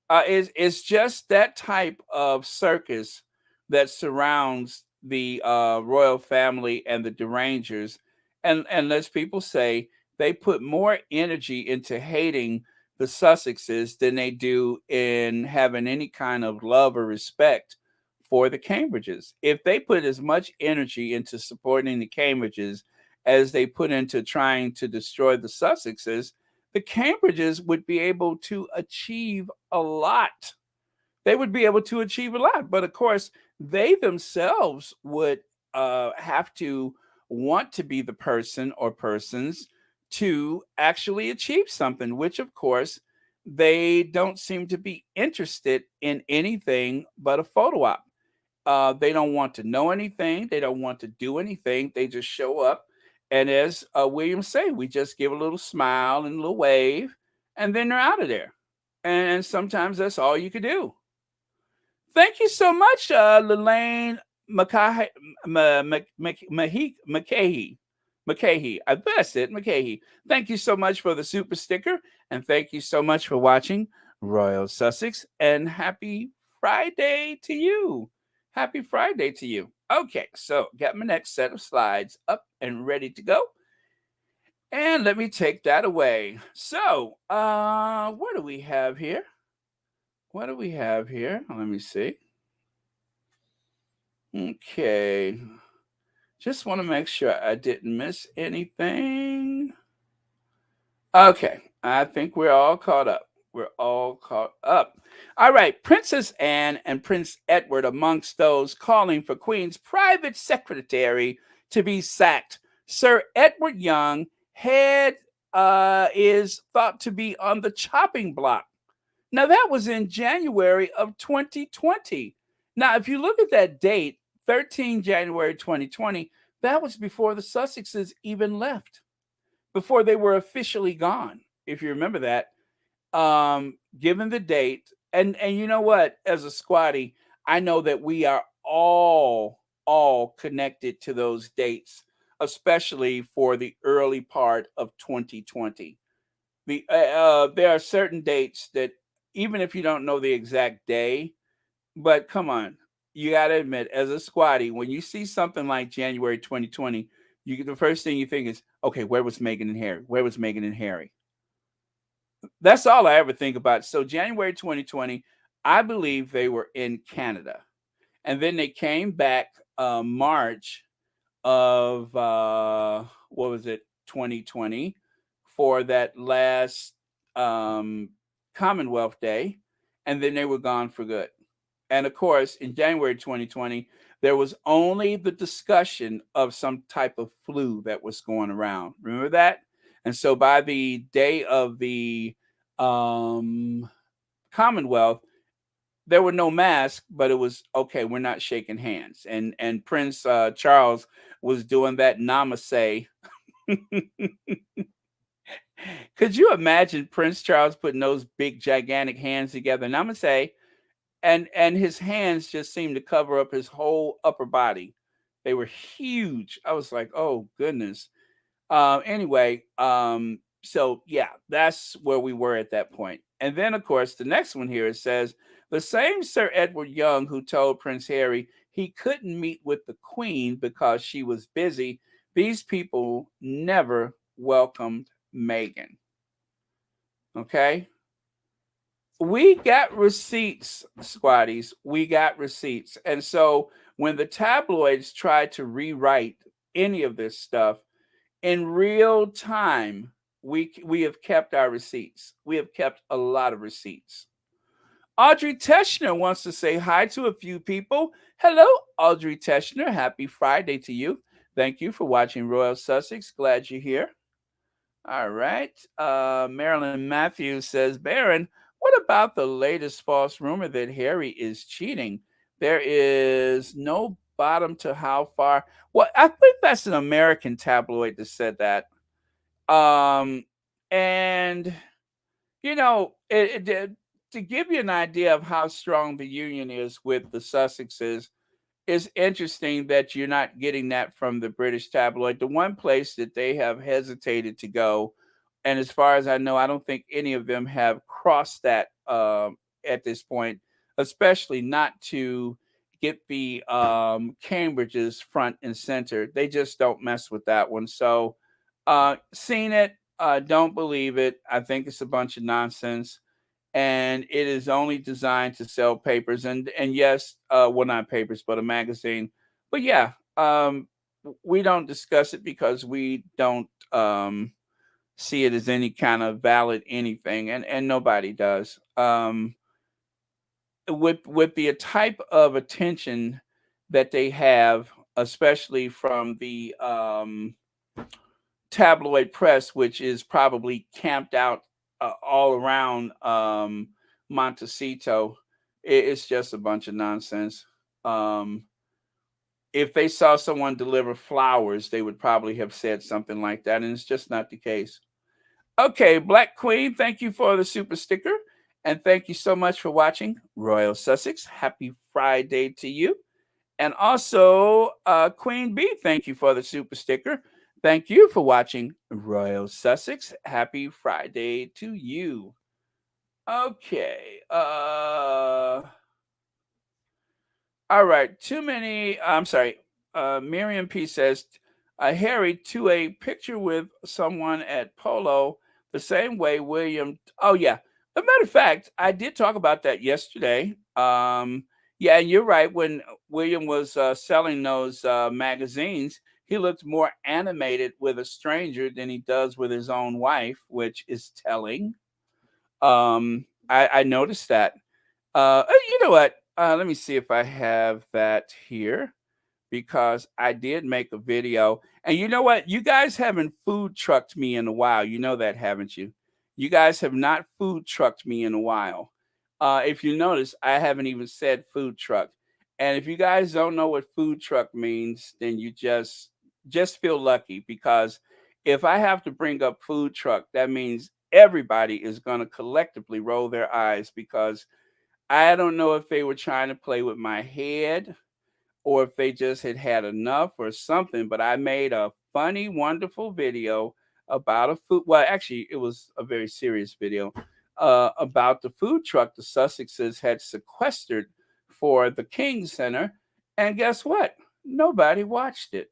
It's just that type of circus that surrounds the royal family and the derangers, and as people say, they put more energy into hating the Sussexes than they do in having any kind of love or respect for the Cambridges. If they put as much energy into supporting the Cambridges as they put into trying to destroy the Sussexes, the Cambridges would be able to achieve a lot. They would be able to achieve a lot. But of course, they themselves would have to want to be the person or persons to actually achieve something, which of course, they don't seem to be interested in anything but a photo op. They don't want to know anything. They don't want to do anything. They just show up. And as William say, we just give a little smile and a little wave, and then they're out of there. And sometimes that's all you could do. Thank you so much, Lelaine McCahey. McCahey. That's it, McCahey. Thank you so much for the super sticker, and thank you so much for watching Royal Sussex. And happy Friday to you. Happy Friday to you. Okay, so got my next set of slides up and ready to go. And let me take that away. So, what do we have here? What do we have here? Let me see. Okay. Just want to make sure I didn't miss anything. Okay. I think we're all caught up. We're all caught up. All right. Princess Anne and Prince Edward amongst those calling for Queen's private secretary to be sacked. Sir Edward Young is thought to be on the chopping block. Now, that was in January of 2020. Now, if you look at that date, 13 January 2020, that was before the Sussexes even left, before they were officially gone, if you remember that. Given the date, and you know what, as a squatty, I know that we are all connected to those dates, especially for the early part of 2020. There are certain dates that even if you don't know the exact day, but come on, you got to admit, as a squatty, when you see something like January 2020, the first thing you think is, okay, where was Meghan and Harry? Where was Meghan and Harry? That's all I ever think about. So January 2020, I believe they were in Canada, and then they came back March of what was it, 2020, for that last um, Commonwealth Day, and then they were gone for good. And of course, in January 2020, there was only the discussion of some type of flu that was going around. Remember that? And so by the day of the um, Commonwealth, there were no masks, but it was okay. We're not shaking hands, and Prince Charles was doing that namaste. Could you imagine Prince Charles putting those big, gigantic hands together, namaste, and his hands just seemed to cover up his whole upper body. They were huge. I was like, oh goodness. Anyway, so yeah, that's where we were at that point. And then, of course, the next one here, it says the same Sir Edward Young who told Prince Harry he couldn't meet with the Queen because she was busy. These people never welcomed Meghan. Okay. We got receipts, squaddies. We got receipts. And so when the tabloids tried to rewrite any of this stuff, in real time, we have kept our receipts. We have kept a lot of receipts. Audrey Teschner wants to say hi to a few people. Hello, Audrey Teschner. Happy Friday to you. Thank you for watching Royal Sussex. Glad you're here. All right. Marilyn Matthews says, Baron, what about the latest false rumor that Harry is cheating? There is no bottom to how far. Well, I think that's an American tabloid that said that. And you know, to give you an idea of how strong the union is with the Sussexes, it's interesting that you're not getting that from the British tabloid. The one place that they have hesitated to go, and as far as I know, I don't think any of them have crossed that at this point, especially not to get the Cambridges front and center. They just don't mess with that one. So, seen it, don't believe it. I think it's a bunch of nonsense, and it is only designed to sell papers and yes, well, not papers, but a magazine. But yeah, we don't discuss it because we don't see it as any kind of valid anything, and nobody does. With the type of attention that they have, especially from the tabloid press, which is probably camped out all around Montecito, it's just a bunch of nonsense. Um, if they saw someone deliver flowers, they would probably have said something like that, and it's just not the case. Okay, Black Queen, thank you for the super sticker, and thank you so much for watching Royal Sussex. Happy Friday to you. And also, Queen B, thank you for the super sticker. Thank you for watching Royal Sussex. Happy Friday to you. Okay. All right. Too many. I'm sorry. Miriam P says, Harry, to a picture with someone at Polo, the same way William. Oh, yeah. As a matter of fact, I did talk about that yesterday. Yeah, and you're right. When William was selling those magazines, he looked more animated with a stranger than he does with his own wife, which is telling. I noticed that. You know what? Let me see if I have that here because I did make a video. And you know what? You guys haven't food trucked me in a while. You know that, haven't you? You guys have not food trucked me in a while. If you notice, I haven't even said food truck. And if you guys don't know what food truck means, then you just feel lucky because if I have to bring up food truck, that means everybody is going to collectively roll their eyes because I don't know if they were trying to play with my head or if they just had had enough or something, but I made a funny, wonderful video about a food. Well, actually, it was a very serious video about the food truck the Sussexes had sequestered for the King Center. And guess what? Nobody watched it.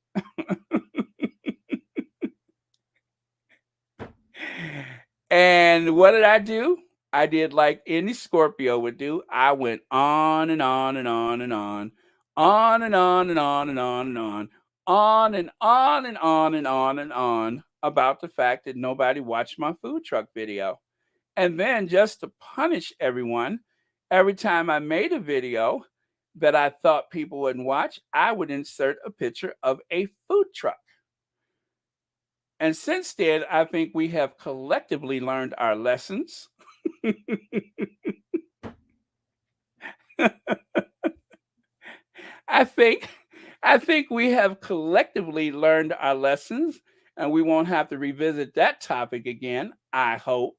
And what did I do? I did like any Scorpio would do. I went on and on and on and on, on and on and on and on and on, on and on and on and on and on about the fact that nobody watched my food truck video. And then just to punish everyone, every time I made a video that I thought people wouldn't watch, I would insert a picture of a food truck. And since then, I think we have collectively learned our lessons. I think I think we have collectively learned our lessons and we won't have to revisit that topic again, I hope.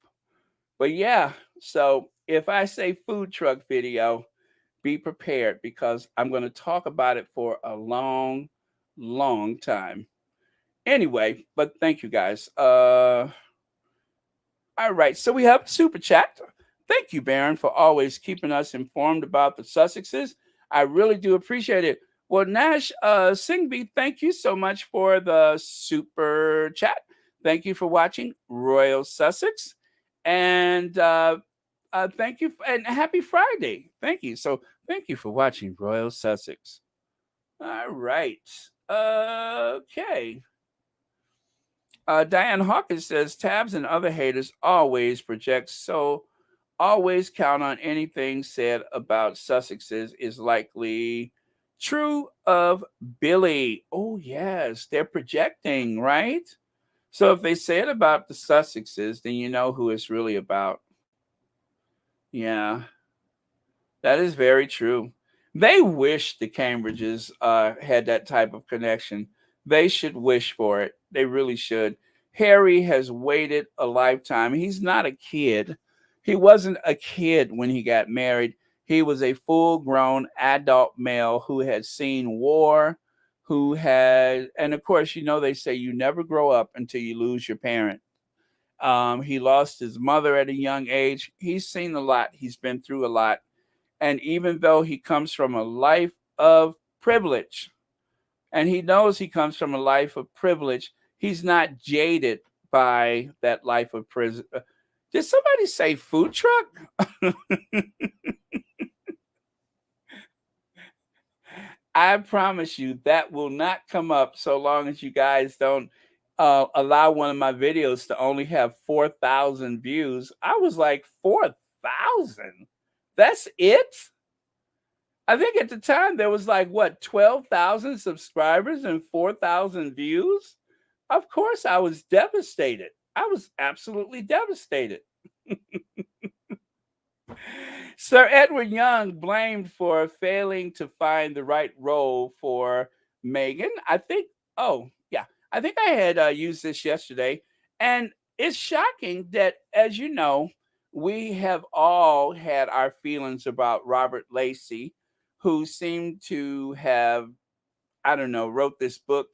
But yeah, so if I say food truck video, be prepared because I'm going to talk about it for a long, long time. Anyway, but thank you guys. All right, so we have a super chat. Thank you, Baron, for always keeping us informed about the Sussexes. I really do appreciate it. Well, Nash Singby, thank you so much for the super chat. Thank you for watching Royal Sussex. And thank you, and happy Friday. Thank you. So, thank you for watching Royal Sussex. All right. Okay. Diane Hawkins says Tabs and other haters always project, so always count on anything said about Sussexes is likely true of Billy. Oh, yes, they're projecting, right? So if they say it about the Sussexes, then you know who it's really about. Yeah, that is very true. They wish the Cambridges had that type of connection. They should wish for it. They really should. Harry has waited a lifetime. He's not a kid. He wasn't a kid when he got married. He was a full grown adult male who had seen war, who had, and of course, you know, they say you never grow up until you lose your parent. He lost his mother at a young age. He's seen a lot, he's been through a lot. And even though he comes from a life of privilege, and he knows he comes from a life of privilege, he's not jaded by that life of prison. Did somebody say food truck? I promise you that will not come up so long as you guys don't allow one of my videos to only have 4,000 views. I was like, 4,000? That's it? I think at the time there was like what 12,000 subscribers and 4,000 views. Of course, I was devastated. I was absolutely devastated. Sir Edward Young blamed for failing to find the right role for Meghan. I think, oh, yeah, I think I had used this yesterday. And it's shocking that, as you know, we have all had our feelings about Robert Lacey, who seemed to have, I don't know, wrote this book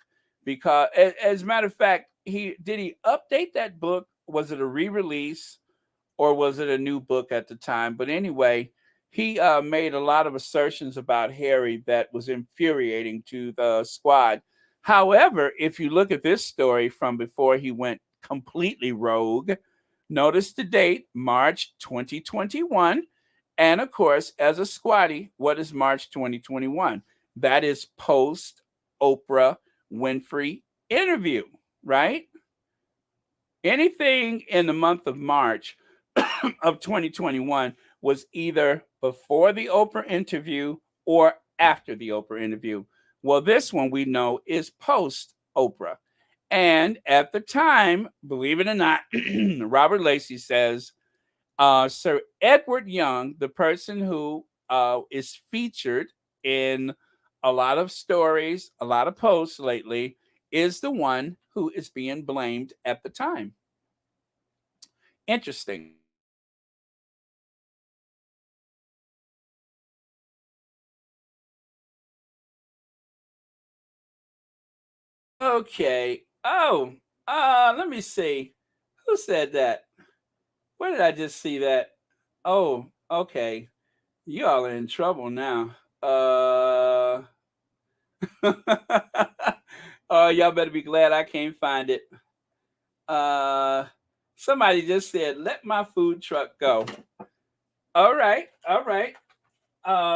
because, as a matter of fact, he update that book? Was it a re-release? Or was it a new book at the time? But anyway, he made a lot of assertions about Harry that was infuriating to the squad. However, if you look at this story from before he went completely rogue, notice the date, March 2021. And of course, as a squatty, what is March 2021? That is post Oprah Winfrey interview, right? Anything in the month of March of 2021 was either before the Oprah interview or after the Oprah interview. Well, this one we know is post Oprah. And at the time, believe it or not, Robert Lacey says, Sir Edward Young, the person who is featured in a lot of stories, a lot of posts lately, is the one who is being blamed at the time. Interesting. Okay. Oh, let me see. Who said that? Where did I just see that? Oh, okay. You all are in trouble now. Oh, y'all better be glad I can't find it. Uh, Somebody just said, "Let my food truck go." All right, all right.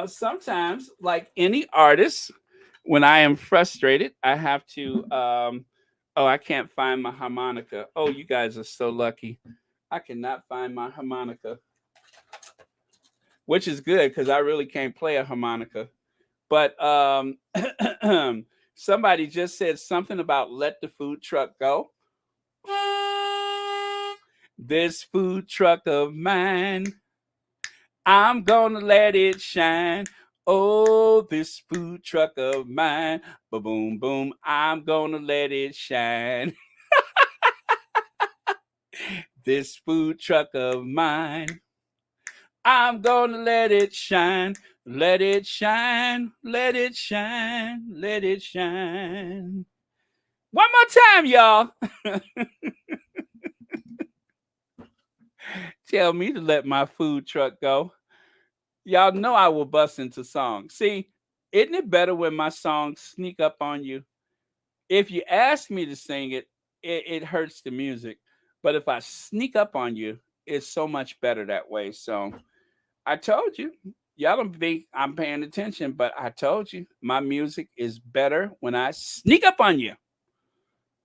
Sometimes, like any artist, When I am frustrated, I have to. Oh, I can't find my harmonica. Oh, you guys are so lucky. I cannot find my harmonica, which is good because I really can't play a harmonica. But somebody just said something about let the food truck go. This food truck of mine, I'm gonna let it shine. Oh, this food truck of mine, ba boom boom, I'm gonna let it shine. This food truck of mine, I'm gonna let it shine. Let it shine, let it shine, let it shine. One more time, y'all. Tell me to let my food truck go. Y'all know I will bust into song. See, isn't it better when my songs sneak up on you? If you ask me to sing it, it hurts the music. But if I sneak up on you, it's so much better that way. So I told you. Y'all don't think I'm paying attention, but I told you my music is better when I sneak up on you.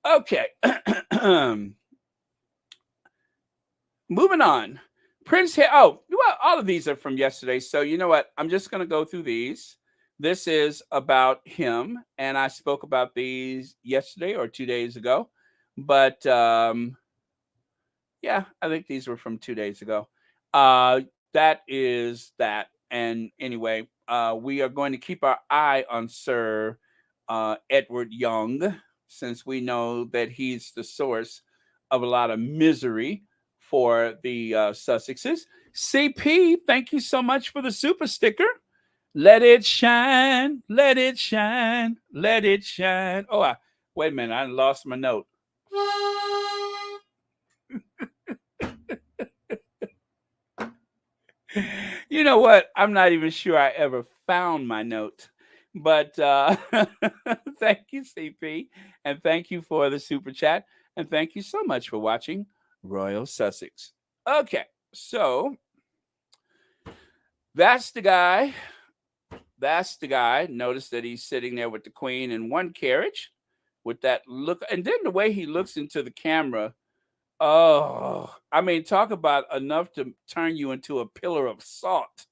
Okay. Moving on. Well, all of these are from yesterday. So you know what? I'm just going to go through these. This is about him, and I spoke about these yesterday or 2 days ago. But yeah, I think these were from 2 days ago. That is that. And anyway, we are going to keep our eye on Sir Edward Young, since we know that he's the source of a lot of misery for the Sussexes. CP, thank you so much for the super sticker. Let it shine, let it shine, let it shine. Wait a minute, I lost my note. You know what? I'm not even sure I ever found my note. But thank you, CP. And thank you for the super chat. And thank you so much for watching Royal Sussex. Okay, so that's the guy. That's the guy. Notice that he's sitting there with the queen in one carriage with that look. And then the way he looks into the camera. Oh, I mean, talk about enough to turn you into a pillar of salt.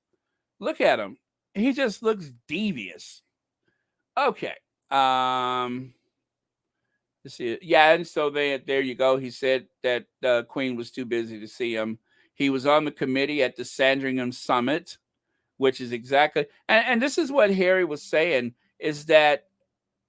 Look at him. He just looks devious. Okay. Um let's see. Yeah, and so there you go. He said that Queen was too busy to see him. He was on the committee at the Sandringham summit, which is exactly and this is what Harry was saying is that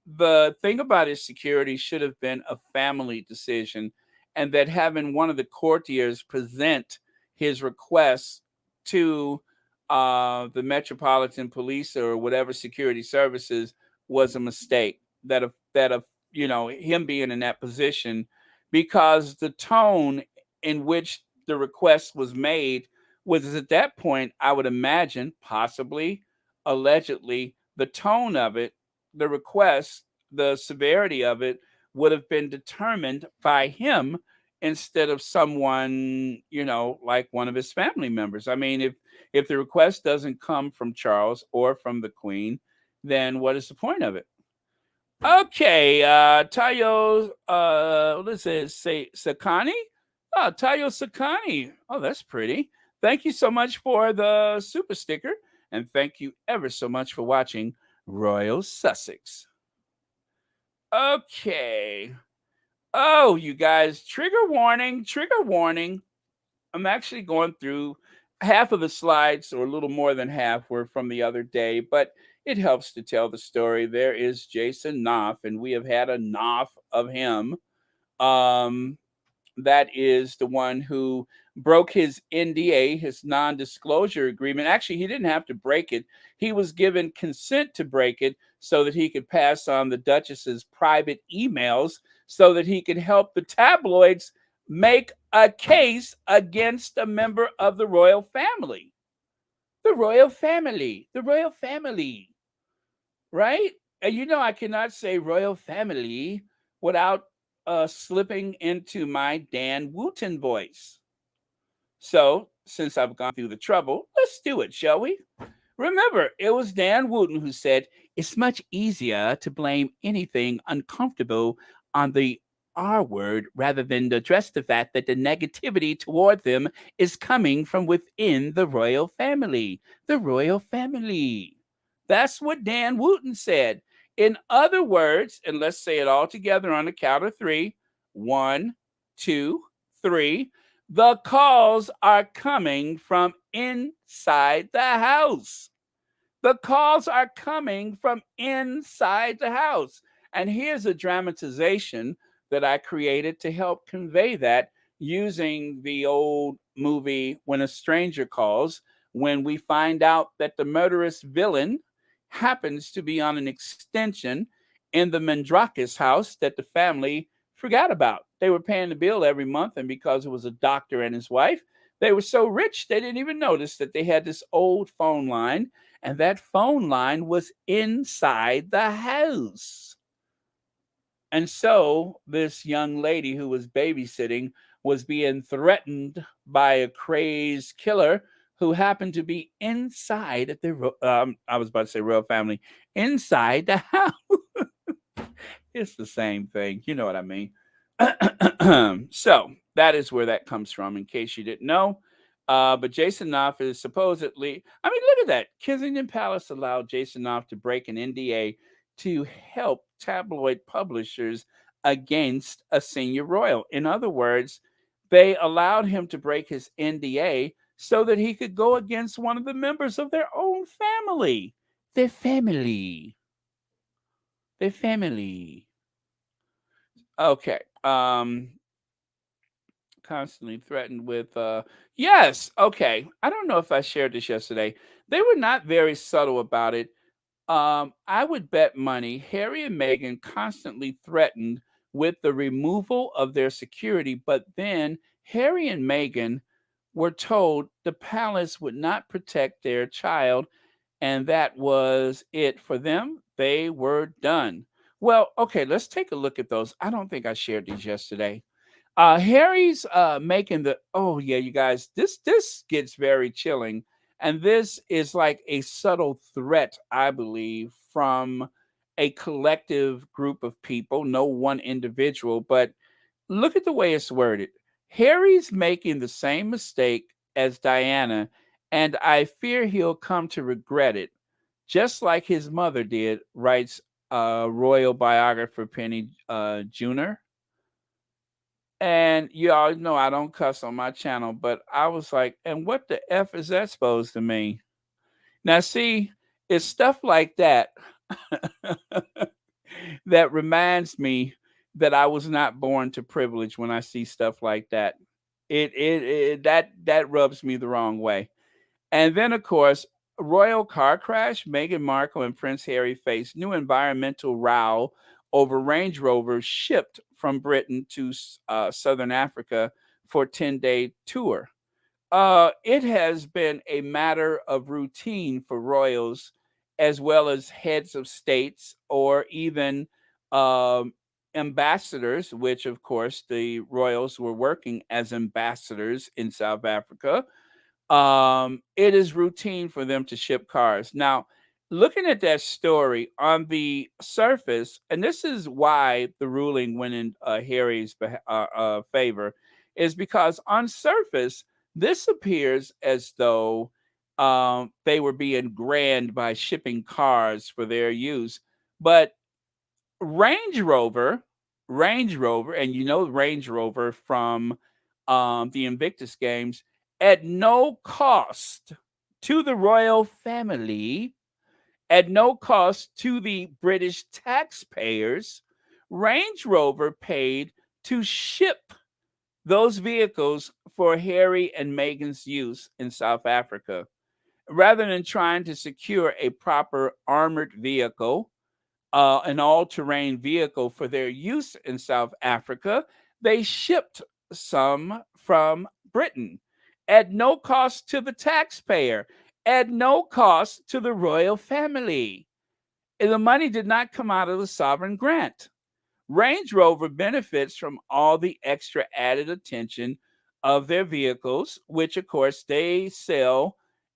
the thing about his security should have been a family decision, and that having one of the courtiers present his requests to the Metropolitan Police or whatever security services was a mistake. Him being in that position, because the tone in which the request was made was at that point, I would imagine, possibly, allegedly, the tone of it, the request, the severity of it would have been determined by him instead of someone, like one of his family members. I mean, if the request doesn't come from Charles or from the Queen, then what is the point of it? Okay, Tayo, what is it? Say Sakani? Oh, Tayo Sakani. Oh, that's pretty. Thank you so much for the super sticker, and thank you ever so much for watching Royal Sussex. Okay. Oh, you guys, trigger warning, trigger warning. I'm actually going through half of the slides, or a little more than half, were from the other day, but it helps to tell the story. There is Jason Knopf, and we have had a Knopf of him. Um, that is the one who broke his NDA, his non disclosure agreement. Actually, he didn't have to break it, he was given consent to break it so that he could pass on the Duchess's private emails so that he could help the tabloids make a case against a member of the royal family. The royal family. The royal family. Right? And I cannot say royal family without slipping into my Dan Wootton voice. So, since I've gone through the trouble, let's do it, shall we? Remember, it was Dan Wootton who said, "It's much easier to blame anything uncomfortable on the R word rather than to address the fact that the negativity toward them is coming from within the royal family." The royal family. That's what Dan Wootton said. In other words, and let's say it all together on the count of three: one, two, three. The calls are coming from inside the house. The calls are coming from inside the house. And here's a dramatization that I created to help convey that using the old movie When a Stranger Calls, when we find out that the murderous villain happens to be on an extension in the Mandrakis house that the family forgot about. They were paying the bill every month, and because it was a doctor and his wife, they were so rich they didn't even notice that they had this old phone line, and that phone line was inside the house. And so this young lady who was babysitting was being threatened by a crazed killer who happened to be inside the I was about to say royal family, inside the house. It's the same thing. You know what I mean. So that is where that comes from, in case you didn't know. But Jason Knopf is supposedly, I mean, look at that. Kensington Palace allowed Jason Knopf to break an NDA to help tabloid publishers against a senior royal. In other words, they allowed him to break his NDA so that he could go against one of the members of their own family. Their family. Their family. Okay. Constantly threatened with yes, okay. I don't know if I shared this yesterday. They were not very subtle about it. I would bet money Harry and Meghan constantly threatened with the removal of their security, but then Harry and Meghan were told the palace would not protect their child, and that was it for them. They were done. Well, okay, let's take a look at those. I don't think I shared these yesterday. Harry's making the oh yeah, you guys, this gets very chilling, and this is like a subtle threat, I believe, from a collective group of people, no one individual, but look at the way it's worded. Harry's making the same mistake as Diana, and I fear he'll come to regret it, just like his mother did, writes royal biographer Penny Junor. And you all know I don't cuss on my channel, but I was like, and what the F is that supposed to mean? Now, see, it's stuff like that that reminds me that I was not born to privilege when I see stuff like that. That rubs me the wrong way. And then, of course, royal car crash. Meghan Markle and Prince Harry face new environmental row over Range Rover shipped from Britain to Southern Africa for 10-day tour. It has been a matter of routine for royals, as well as heads of states or even um, ambassadors, which, of course, the royals were working as ambassadors in South Africa. It is routine for them to ship cars. Now, looking at that story on the surface, and this is why the ruling went in Harry's favor, is because on surface, this appears as though they were being grand by shipping cars for their use. But Range Rover, Range Rover, and you know Range Rover from the Invictus games, at no cost to the royal family, at no cost to the British taxpayers, Range Rover paid to ship those vehicles for Harry and Meghan's use in South Africa. Rather than trying to secure a proper armored vehicle, an all terrain vehicle for their use in South Africa, they shipped some from Britain at no cost to the taxpayer, at no cost to the royal family. And the money did not come out of the sovereign grant. Range Rover benefits from all the extra added attention of their vehicles, which of course they sell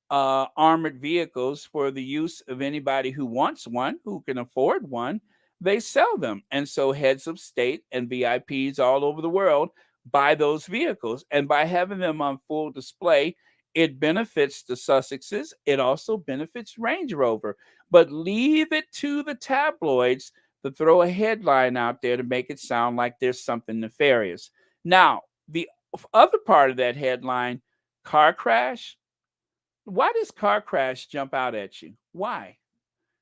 armored vehicles for the use of anybody who wants one, who can afford one. They sell them. And so heads of state and VIPs all over the world buy those vehicles. And by having them on full display, it benefits the Sussexes. It also benefits Range Rover. But leave it to the tabloids to throw a headline out there to make it sound like there's something nefarious. Now, the other part of that headline, car crash, why does car crash jump out at you? Why?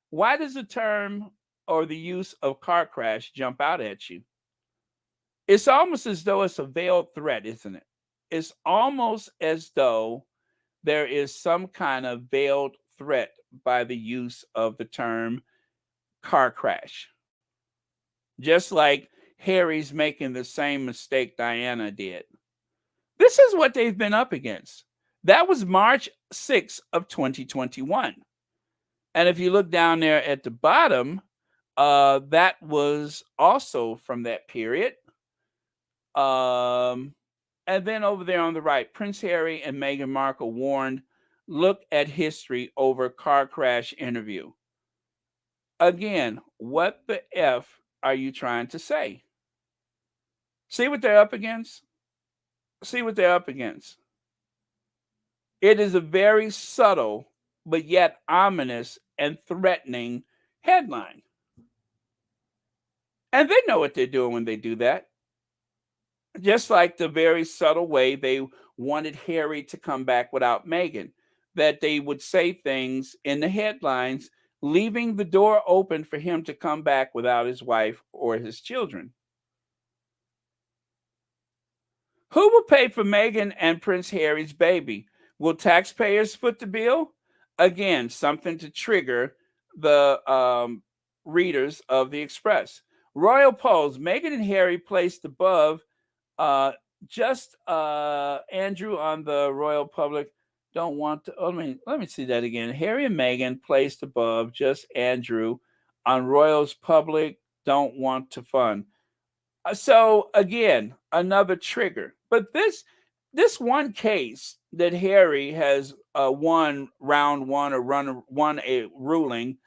Why does the term or the use of car crash jump out at you? It's almost as though it's a veiled threat, isn't it? It's almost as though there is some kind of veiled threat by the use of the term car crash. Just like Harry's making the same mistake Diana did. This is what they've been up against. That was March 6th of 2021. And if you look down there at the bottom, that was also from that period. And then over there on the right, Prince Harry and Meghan Markle warned, look at history over car crash interview. Again, what the F are you trying to say? See what they're up against? See what they're up against. It is a very subtle, but yet ominous and threatening headline. And they know what they're doing when they do that. Just like the very subtle way they wanted Harry to come back without Meghan, that they would say things in the headlines, leaving the door open for him to come back without his wife or his children. Who will pay for Meghan and Prince Harry's baby? Will taxpayers foot the bill? Again, something to trigger the readers of the Express. Royal polls, Meghan and Harry placed above just Andrew on the Royal Public. Don't want to. Let me see that again. Harry and Meghan placed above just Andrew on Royals Public. Don't want to fund. So again, another trigger. But this one case that Harry has won round one or won a ruling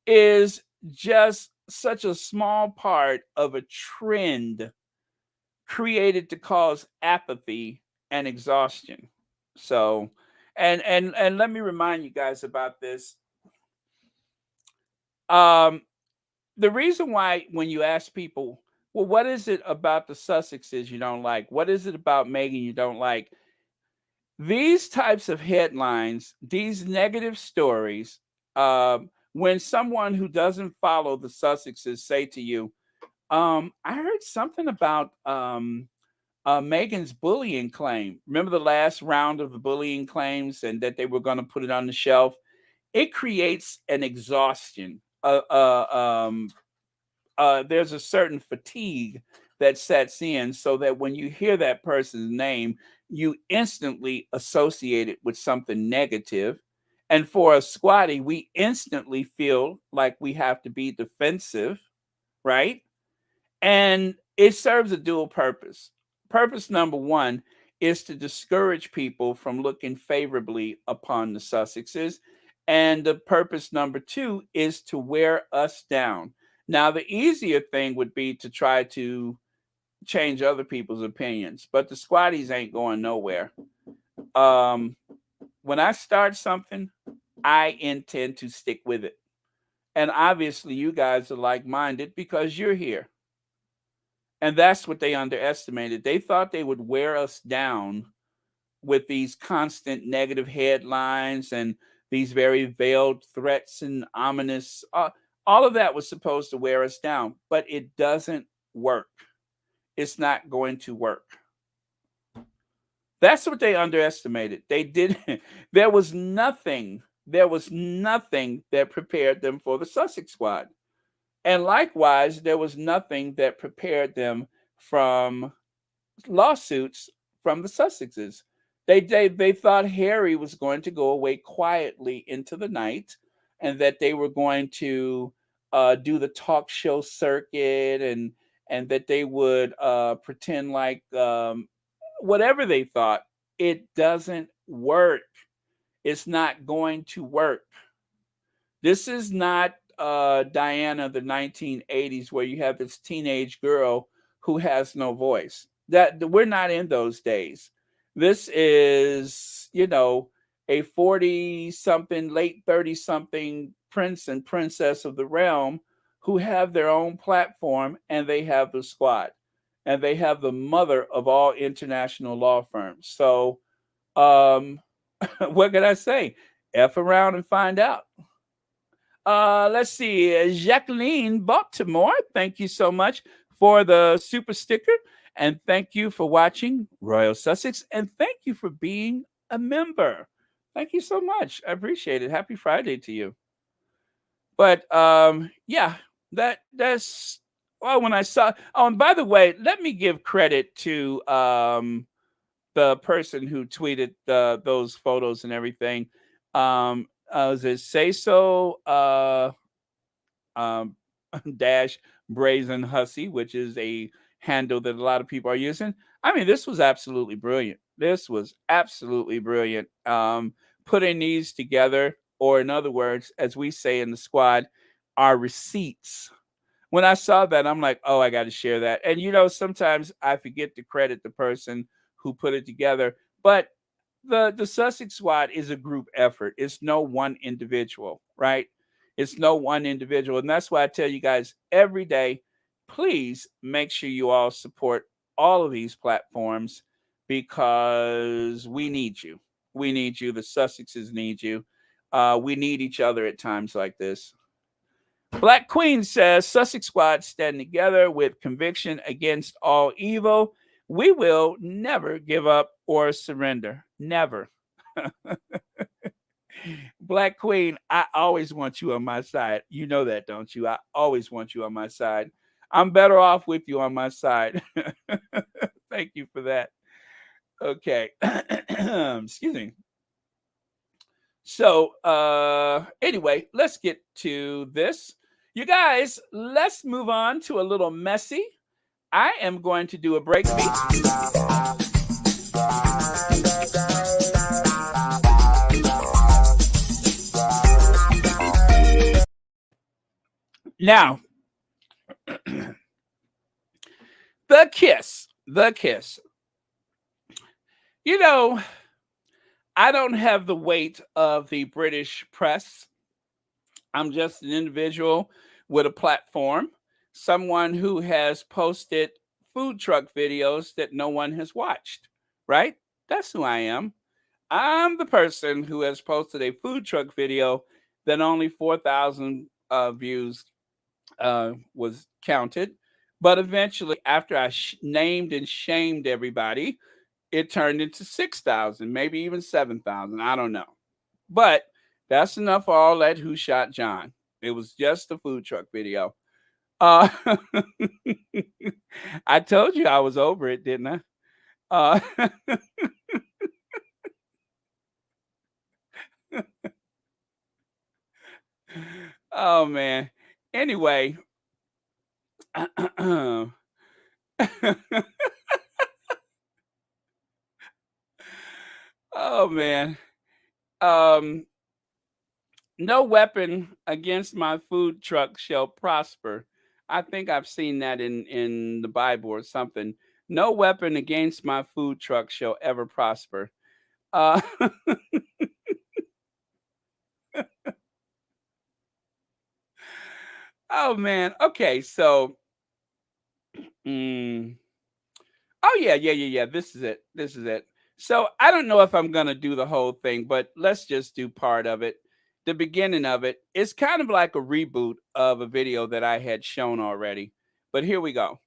is just such a small part of a trend created to cause apathy and exhaustion. So, and let me remind you guys about this. The reason why when you ask people, well, what is it about the Sussexes you don't like? What is it about Meghan you don't like? These types of headlines, these negative stories, when someone who doesn't follow the Sussexes say to you, I heard something about Meghan's bullying claim. Remember the last round of the bullying claims and that they were going to put it on the shelf? It creates an exhaustion. There's a certain fatigue that sets in so that when you hear that person's name, you instantly associate it with something negative. And for a squatty, we instantly feel like we have to be defensive, right? And it serves a dual purpose. Purpose number one is to discourage people from looking favorably upon the Sussexes. And the purpose number two is to wear us down. Now, the easier thing would be to try to change other people's opinions, but the squatties ain't going nowhere. When I start something, I intend to stick with it. And obviously, you guys are like-minded because you're here. And that's what they underestimated. They thought they would wear us down with these constant negative headlines and these very veiled threats and ominous. All of that was supposed to wear us down, but it doesn't work. It's not going to work. That's what they underestimated. They didn't. There was nothing that prepared them for the Sussex squad. And likewise, there was nothing that prepared them from lawsuits from the Sussexes. They thought Harry was going to go away quietly into the night, and that they were going to do the talk show circuit, and that they would pretend like whatever they thought. It doesn't work. It's not going to work. This is not Diana of the 1980s where you have this teenage girl who has no voice. That we're not in those days. This is, a 40 something, late 30 something prince and princess of the realm who have their own platform, and they have the squad, and they have the mother of all international law firms. So, um, what can I say? F around and find out. Let's see. Jacqueline Baltimore, thank you so much for the super sticker. And thank you for watching Royal Sussex. And thank you for being a member. Thank you so much. I appreciate it. Happy Friday to you. But yeah, that's well, when I saw, oh, and by the way, let me give credit to the person who tweeted those photos and everything. Was it Say So um, dash Brazen Hussy, which is a handle that a lot of people are using. I mean, this was absolutely brilliant. This was absolutely brilliant. Putting these together, or in other words, as we say in the squad, are receipts. When I saw that, I'm like, oh, I got to share that. And sometimes I forget to credit the person who put it together. But the Sussex Squad is a group effort. It's no one individual, right? It's no one individual, and that's why I tell you guys every day, please make sure you all support all of these platforms because we need you. We need you. The Sussexes need you. We need each other at times like this. Black Queen says Sussex Squad stand together with conviction against all evil. We will never give up or surrender. Never. Black Queen, I always want you on my side. You know that, don't you? I always want you on my side. I'm better off with you on my side. Thank you for that. Okay. Excuse me. So, anyway, let's get to this. You guys, let's move on to a little messy. I am going to do a break beat. Now, the kiss. I don't have the weight of the British press. I'm just an individual with a platform, someone who has posted food truck videos that no one has watched, right? That's who I am. I'm the person who has posted a food truck video that only 4,000 views was counted. But eventually, after I named and shamed everybody, it turned into 6,000, maybe even 7,000. I don't know. But that's enough for all that Who Shot John. It was just a food truck video. Uh, I told you I was over it, didn't I? Oh, man. Anyway. Oh, man. No weapon against my food truck shall prosper. I think I've seen that in the Bible or something. No weapon against my food truck shall ever prosper. Uh, oh man. Okay, so oh yeah. This is it. So I don't know if I'm gonna do the whole thing, but let's just do part of it. The beginning of it is kind of like a reboot of a video that I had shown already. But here we go.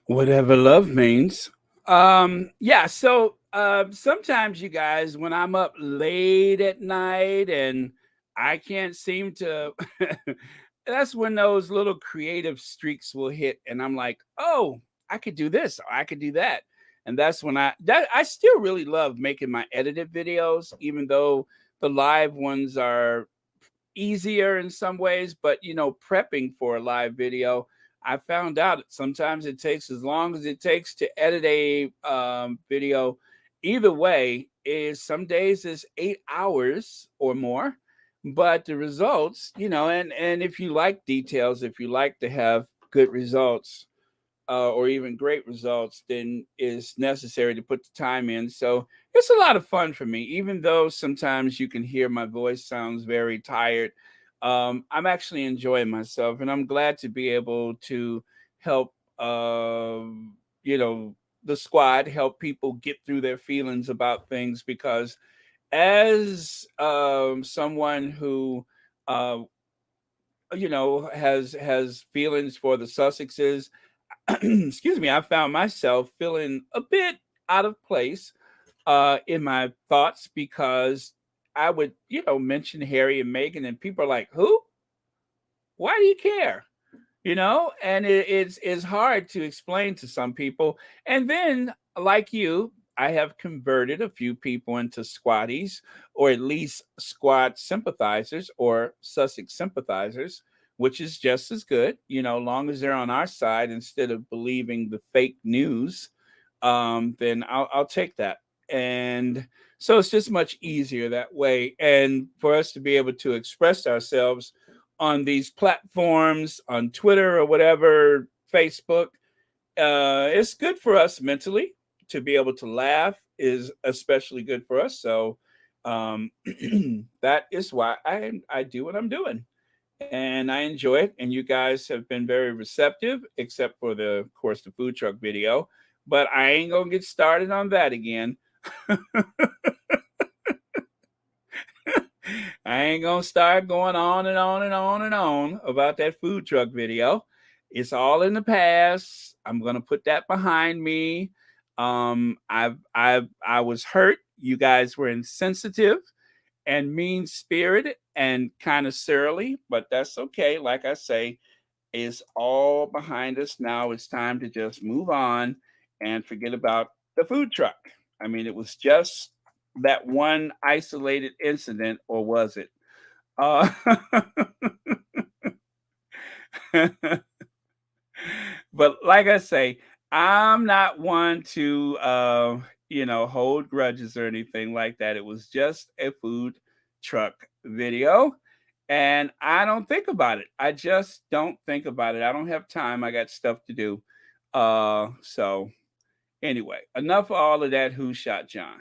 Whatever love means. Yeah, so sometimes you guys, when I'm up late at night and I can't seem to that's when those little creative streaks will hit and I'm like, "Oh, I could do this or I could do that." And that's when I still really love making my edited videos even though the live ones are easier in some ways, but prepping for a live video, I found out that sometimes it takes as long as it takes to edit a video. Either way, is some days is 8 hours or more, but the results, and if you like details, if you like to have good results, or even great results, then is necessary to put the time in. So it's a lot of fun for me, even though sometimes you can hear my voice sounds very tired. I'm actually enjoying myself, and I'm glad to be able to help, you know, the squad help people get through their feelings about things because as someone who uh, has feelings for the Sussexes, excuse me, I found myself feeling a bit out of place in my thoughts because I would, mention Harry and Meghan, and people are like, "Who? Why do you care?" And it's hard to explain to some people. And then, like you, I have converted a few people into squatties, or at least squad sympathizers or Sussex sympathizers, which is just as good, long as they're on our side instead of believing the fake news. Then I'll take that. And so it's just much easier that way. And for us to be able to express ourselves on these platforms, on Twitter or whatever, Facebook, it's good for us mentally. To be able to laugh is especially good for us. So um, that is why I do what I'm doing, and I enjoy it. And you guys have been very receptive, except for of course, the food truck video. But I ain't gonna get started on that again. I ain't gonna start going on and on and on and on about that food truck video. It's all in the past. I'm gonna put that behind me. I was hurt. You guys were insensitive and mean spirited and kind of surly, but that's okay. Like I say, it's all behind us now. It's time to just move on and forget about the food truck. I mean, it was just that one isolated incident, or was it? Uh, but like I say, I'm not one to hold grudges or anything like that. It was just a food truck video, and I don't think about it. I just don't think about it. I don't have time. I got stuff to do. So anyway, enough of all of that. Who shot John?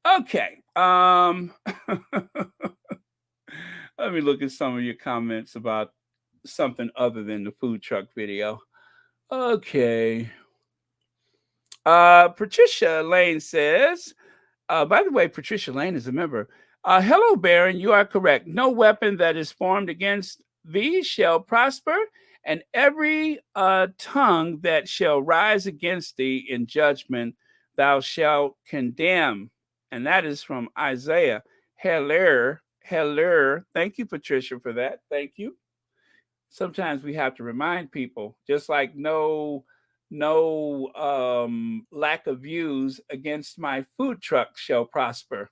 Okay. Let me look at some of your comments about something other than the food truck video. Okay. Patricia Lane says, by the way, Patricia Lane is a member. Hello, Baron. You are correct. No weapon that is formed against thee shall prosper, and every tongue that shall rise against thee in judgment thou shalt condemn. And that is from Isaiah. Hello. Hello. Thank you, Patricia, for that. Thank you. Sometimes we have to remind people, just like no lack of views against my food truck shall prosper.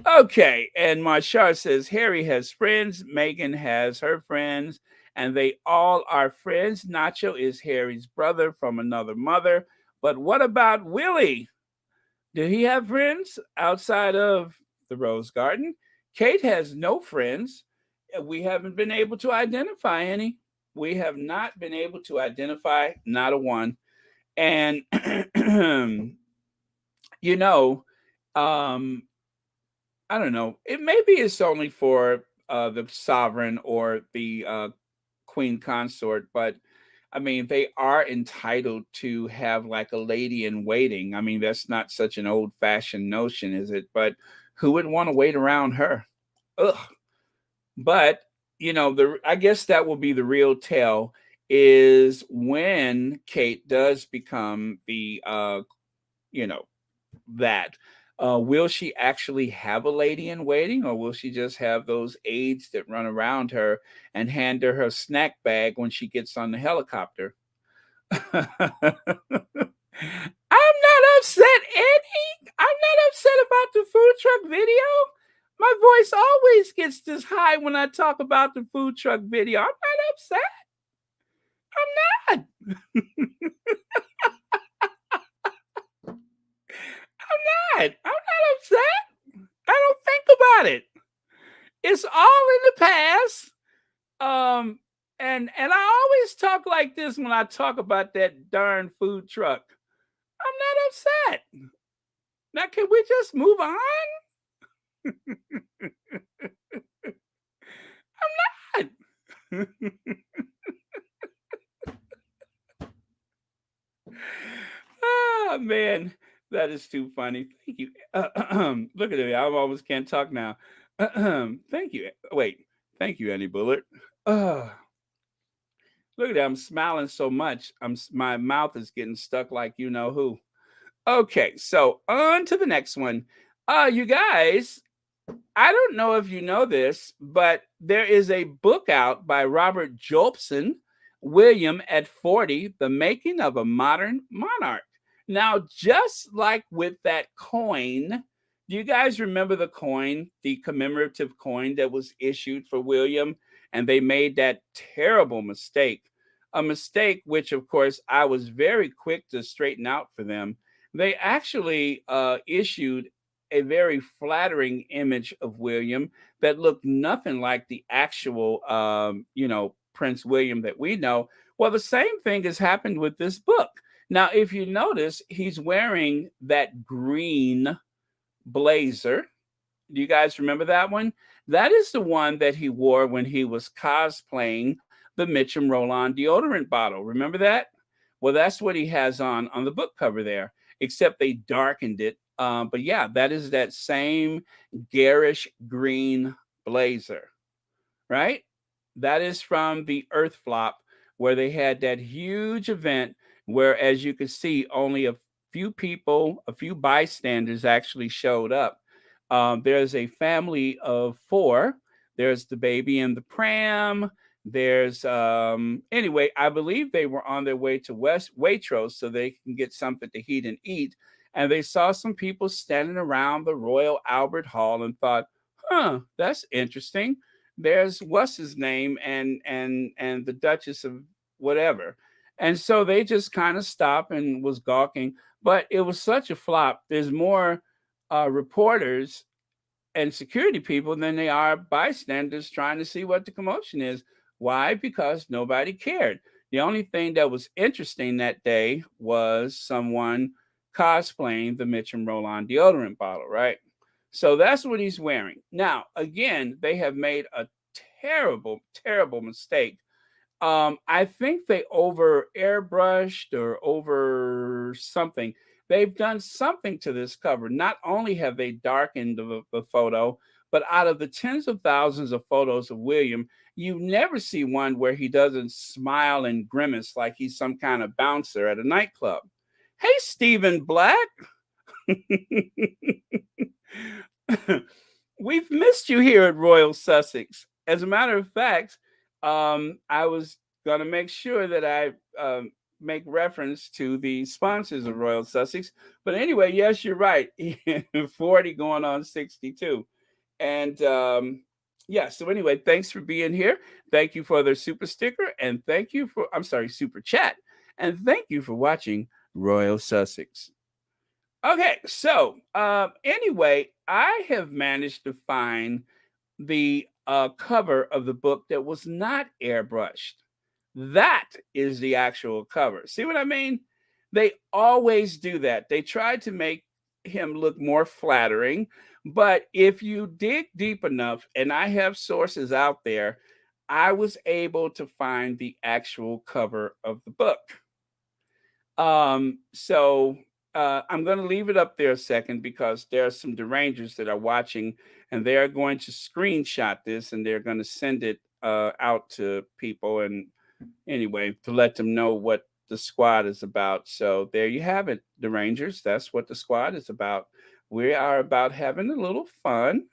Okay, and Marshall says Harry has friends, Meghan has her friends, and they all are friends. Nacho is Harry's brother from another mother. But what about Willie? Did he have friends outside of the Rose Garden? Kate has no friends. We haven't been able to identify any. We have not been able to identify not a one. And you know, um, I don't know. It maybe it's only for the sovereign or the queen consort, but I mean, they are entitled to have like a lady in waiting. I mean, that's not such an old fashioned notion, is it? But who would want to wait around her? Ugh. But the I guess that will be the real tell, is when Kate does become the you know that. Will she actually have a lady in waiting, or will she just have those aides that run around her and hand her snack bag when she gets on the helicopter? I'm not upset, Eddie. I'm not upset about the food truck video. My voice always gets this high when I talk about the food truck video. I'm not upset. I'm not. I'm not upset. I don't think about it. It's all in the past. And I always talk like this when I talk about that darn food truck. I'm not upset. Now, can we just move on? I'm not. Oh man, that is too funny. Thank you. Look at me. I almost can't talk now. Thank you. Wait. Thank you, Annie Bullard. Uh, Look at that. I'm smiling so much. My mouth is getting stuck like you know who. Okay, so on to the next one. You guys, I don't know if you know this, but there is a book out by Robert Jobson, William at 40, The Making of a Modern Monarch. Now, just like with that coin, do you guys remember the coin, the commemorative coin that was issued for William? And they made that terrible mistake, a mistake which, of course, I was very quick to straighten out for them. They actually issued a very flattering image of William that looked nothing like the actual, Prince William that we know. Well, the same thing has happened with this book. Now, if you notice, he's wearing that green blazer. Do you guys remember that one? That is the one that he wore when he was cosplaying the Mitchum Roll-On deodorant bottle. Remember that? Well, that's what he has on the book cover there, except they darkened it. But yeah, that is that same garish green blazer, right? That is from the Earth Flop, where they had that huge event where, as you can see, only a few people, a few bystanders actually showed up. There's a family of four. There's the baby in the pram. There's anyway, I believe they were on their way to Waitrose so they can get something to heat and eat. And they saw some people standing around the Royal Albert Hall and thought, huh, that's interesting. There's what's his name and the Duchess of whatever. And so they just kind of stopped and was gawking. But it was such a flop. There's more reporters and security people than they are bystanders trying to see what the commotion is. Why? Because nobody cared. The only thing that was interesting that day was someone cosplaying the Mitchum Roll-On deodorant bottle, right? So that's what he's wearing. Now, again, they have made a terrible, terrible mistake. I think they over airbrushed or over something. They've done something to this cover. Not only have they darkened the photo, but out of the tens of thousands of photos of William, you never see one where he doesn't smile and grimace like he's some kind of bouncer at a nightclub. Hey, Stephen Black. We've missed you here at Royal Sussex. As a matter of fact, I was going to make sure that I make reference to the sponsors of Royal Sussex. But anyway, yes, you're right. 40 going on 62. And yeah, so anyway, thanks for being here. Thank you for the super sticker. And thank you for, I'm sorry, super chat. And thank you for watching Royal Sussex. Okay, so anyway, I have managed to find the cover of the book that was not airbrushed. That is the actual cover. See what I mean? They always do that. They try to make him look more flattering, but if you dig deep enough, and I have sources out there, I was able to find the actual cover of the book. So I'm going to leave it up there a second because there are some derangers that are watching and they are going to screenshot this and they're going to send it out to people and anyway to let them know what the squad is about. So there you have it, derangers. That's what the squad is about. We are about having a little fun.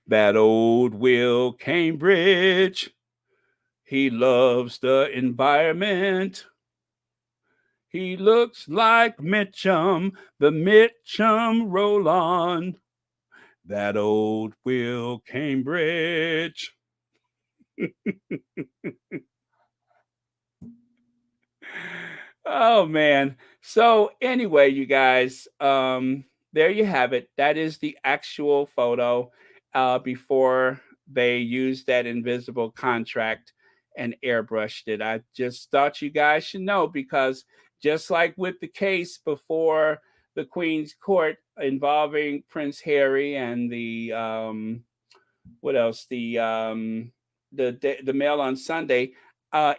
That old Will Cambridge. He loves the environment. He looks like Mitchum, the Mitchum Roll-On. That old Will Cambridge. Oh man. So anyway, you guys, there you have it. That is the actual photo before they used that invisible contract and airbrushed it. I just thought you guys should know because just like with the case before the Queen's Court involving Prince Harry and the what else? The Mail on Sunday.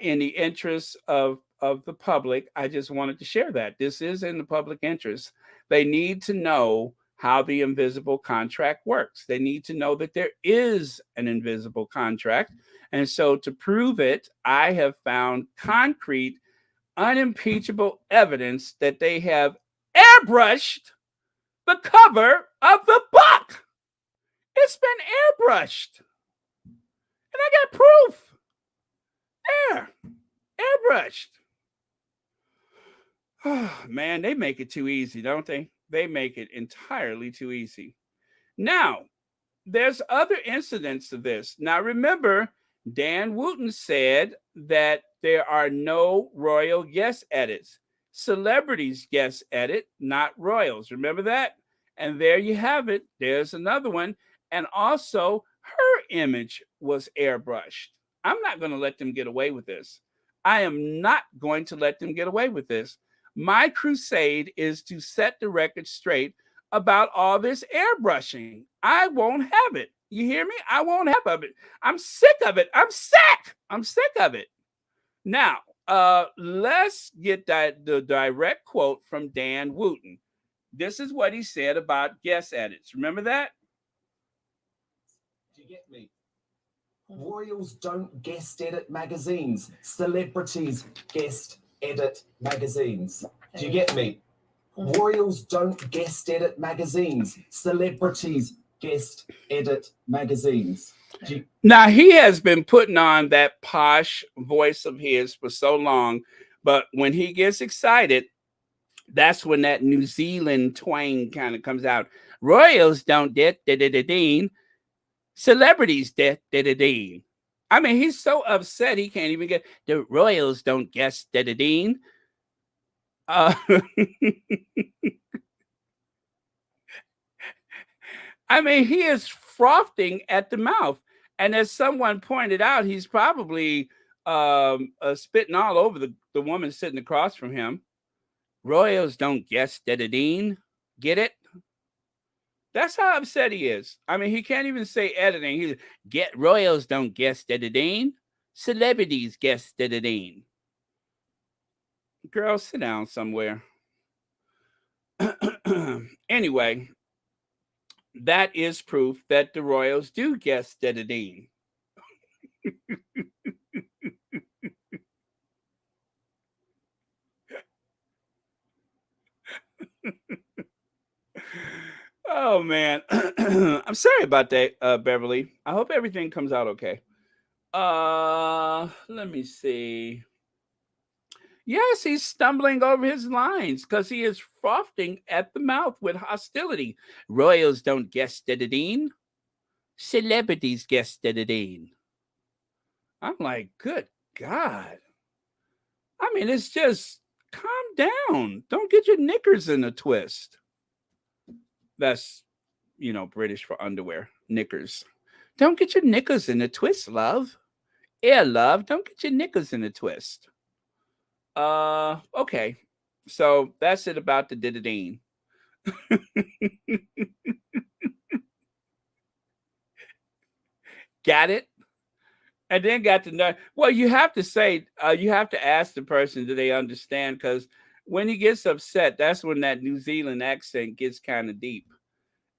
In the interest of the public, I just wanted to share that this is in the public interest. They need to know how the invisible contract works. They need to know that there is an invisible contract. And so to prove it, I have found concrete, unimpeachable evidence that they have airbrushed the cover of the book. It's been airbrushed. And I got proof. Yeah, airbrushed. Oh, man, they make it too easy, don't they? They make it entirely too easy. Now, there's other incidents of this. Now, remember, Dan Wootton said that there are no royal guest edits. Celebrities guest edit, not royals. Remember that? And there you have it. There's another one. And also, her image was airbrushed. I'm not going to let them get away with this. I am not going to let them get away with this. My crusade is to set the record straight about all this airbrushing. I won't have it. You hear me? I won't have of it. I'm sick of it. I'm sick. I'm sick of it. Now, let's get the direct quote from Dan Wootton. This is what he said about guest edits. Remember that? Do you get me? Royals don't guest edit magazines. Celebrities guest edit magazines. Do you get me? Royals don't guest edit magazines. Celebrities guest edit magazines. Now, he has been putting on that posh voice of his for so long, but when he gets excited, that's when that New Zealand twang kind of comes out. Royals don't dean. Celebrities dean. I mean, he's so upset he can't even get the Royals don't guess dean. I mean, he is frothing at the mouth. And as someone pointed out, he's probably spitting all over the woman sitting across from him. Royals don't guess dean. Get it? That's how upset he is. I mean, he can't even say editing. He's get Royals don't guess dean. Celebrities guess dean. Girl, sit down somewhere. Anyway, that is proof that the Royals do guess dean. Oh man, I'm sorry about that, Beverly. I hope everything comes out okay. Let me see. Yes, he's stumbling over his lines because he is frothing at the mouth with hostility. Royals don't guess dean. Celebrities guess dean. I'm like, good God. I mean, it's just calm down. Don't get your knickers in a twist. That's, British for underwear, knickers. Don't get your knickers in a twist, love. Yeah, love, don't get your knickers in a twist. Okay. So that's it about the didadine. Got it? And then got to know. Well, you have to say, you have to ask the person, do they understand? Because when he gets upset, that's when that New Zealand accent gets kind of deep.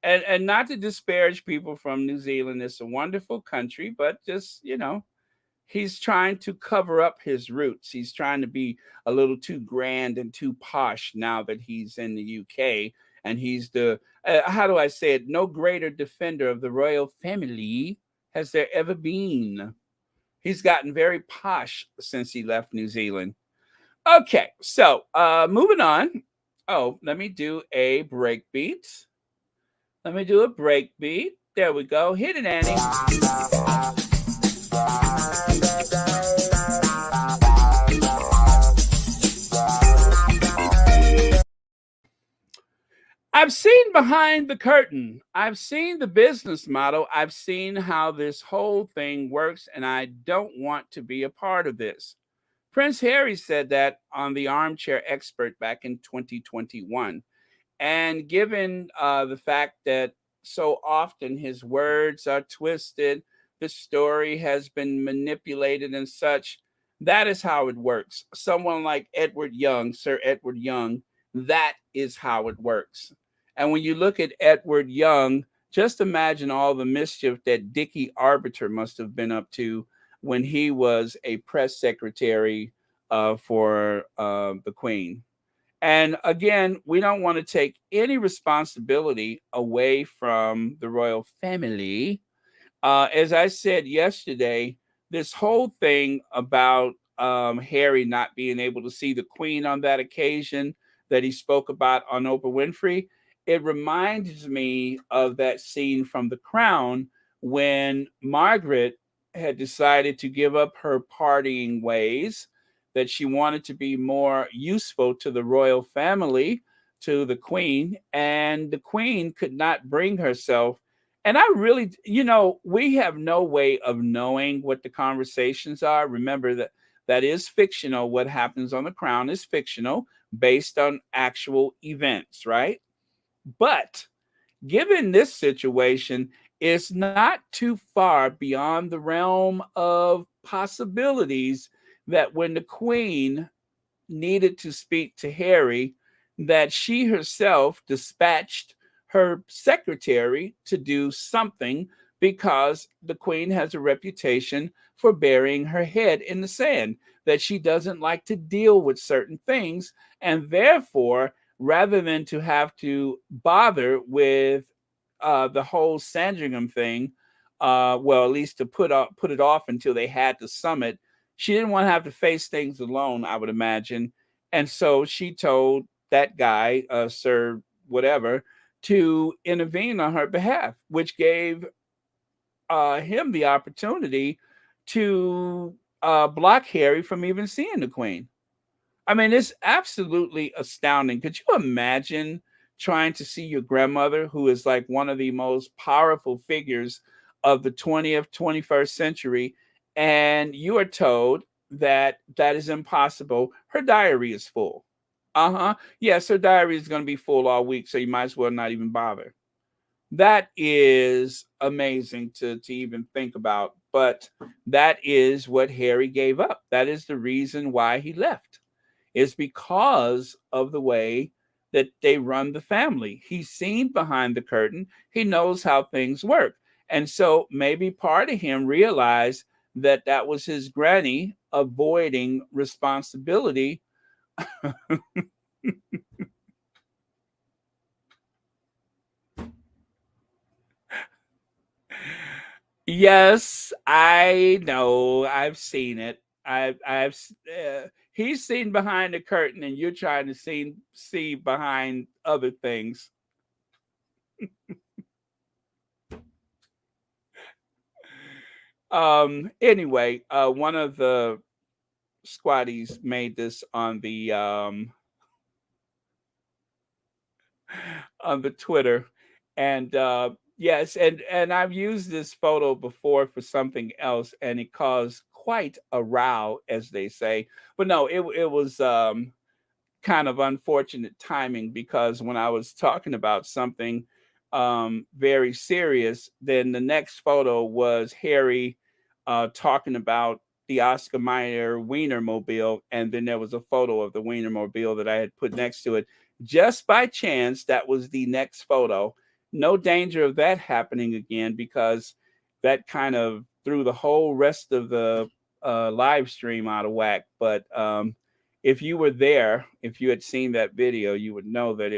And not to disparage people from New Zealand, it's a wonderful country, but just he's trying to cover up his roots. He's trying to be a little too grand and too posh now that he's in the UK, and he's the how do I say it? No greater defender of the royal family has there ever been. He's gotten very posh since he left New Zealand. Okay, so moving on. Oh, let me do a break beat. Let me do a break beat. There we go. Hit it, Annie. I've seen behind the curtain. I've seen the business model. I've seen how this whole thing works, and I don't want to be a part of this. Prince Harry said that on The Armchair Expert back in 2021. And given the fact that so often his words are twisted, the story has been manipulated and such, that is how it works. Someone like Edward Young, Sir Edward Young, that is how it works. And when you look at Edward Young, just imagine all the mischief that Dickie Arbiter must have been up to when he was a press secretary for the Queen. And again, we don't want to take any responsibility away from the royal family. As I said yesterday, this whole thing about Harry not being able to see the Queen on that occasion that he spoke about on Oprah Winfrey, it reminds me of that scene from The Crown when Margaret had decided to give up her partying ways, that she wanted to be more useful to the royal family, to the Queen, and the Queen could not bring herself. And I really, we have no way of knowing what the conversations are. Remember that that is fictional. What happens on The Crown is fictional, based on actual events, right? But given this situation, it's not too far beyond the realm of possibilities that when the Queen needed to speak to Harry, that she herself dispatched her secretary to do something, because the Queen has a reputation for burying her head in the sand, that she doesn't like to deal with certain things. And therefore, rather than to have to bother with the whole Sandringham thing, well, at least to put it off until they had the summit, she didn't want to have to face things alone, I would imagine. And so she told that guy, Sir whatever, to intervene on her behalf, which gave him the opportunity to block Harry from even seeing the Queen. I mean, it's absolutely astounding. Could you imagine trying to see your grandmother, who is like one of the most powerful figures of the 20th, 21st century, and you are told that that is impossible? Her diary is full. Uh-huh. Yes, her diary is going to be full all week, so you might as well not even bother. That is amazing to even think about. But that is what Harry gave up. That is the reason why he left, is because of the way that they run the family. He's seen behind the curtain, he knows how things work. And so maybe part of him realized that that was his granny avoiding responsibility. Yes, I know. I've seen it. He's seen behind the curtain, and you're trying to see behind other things. Anyway, one of the squatties made this on the Twitter, and yes, and I've used this photo before for something else, and it caused quite a row, as they say. But no, it was kind of unfortunate timing, because when I was talking about something very serious, then the next photo was Harry talking about the Oscar Mayer Wienermobile, and then there was a photo of the Wienermobile that I had put next to it. Just by chance, that was the next photo. No danger of that happening again, because that kind of threw the whole rest of the live stream out of whack. But if you were there, if you had seen that video, you would know that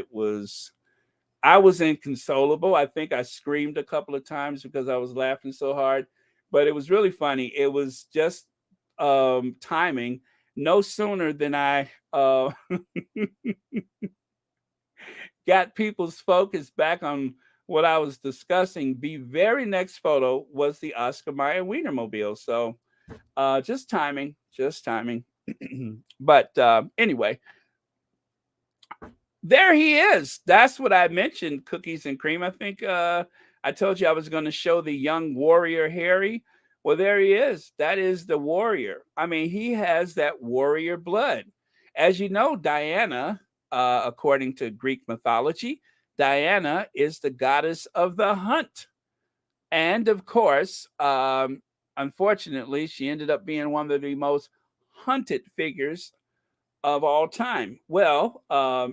I was inconsolable. I think I screamed a couple of times because I was laughing so hard, but it was really funny. It was just timing. No sooner than I got people's focus back on what I was discussing, the very next photo was the Oscar Mayer Wienermobile. So just timing, just timing. But anyway, there he is. That's what I mentioned, cookies and cream. I think I told you I was going to show the young warrior Harry. Well, there he is. That is the warrior. I mean, he has that warrior blood. As you know, Diana, according to Greek mythology, Diana is the goddess of the hunt. And of course, unfortunately, she ended up being one of the most hunted figures of all time. Well,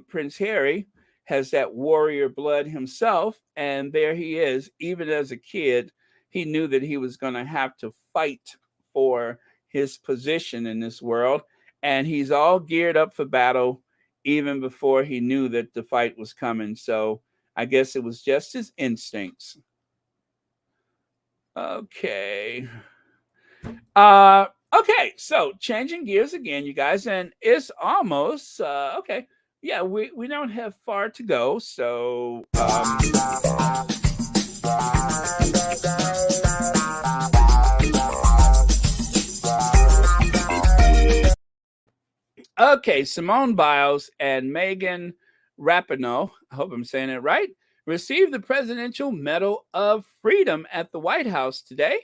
Prince Harry has that warrior blood himself, and there he is. Even as a kid, he knew that he was going to have to fight for his position in this world, and he's all geared up for battle even before he knew that the fight was coming. So I guess it was just his instincts. Okay. Okay, so changing gears again, you guys, and it's almost okay. Yeah, we don't have far to go, so okay, Simone Biles and Megan Rapinoe, I hope I'm saying it right, received the Presidential Medal of Freedom at the White House today.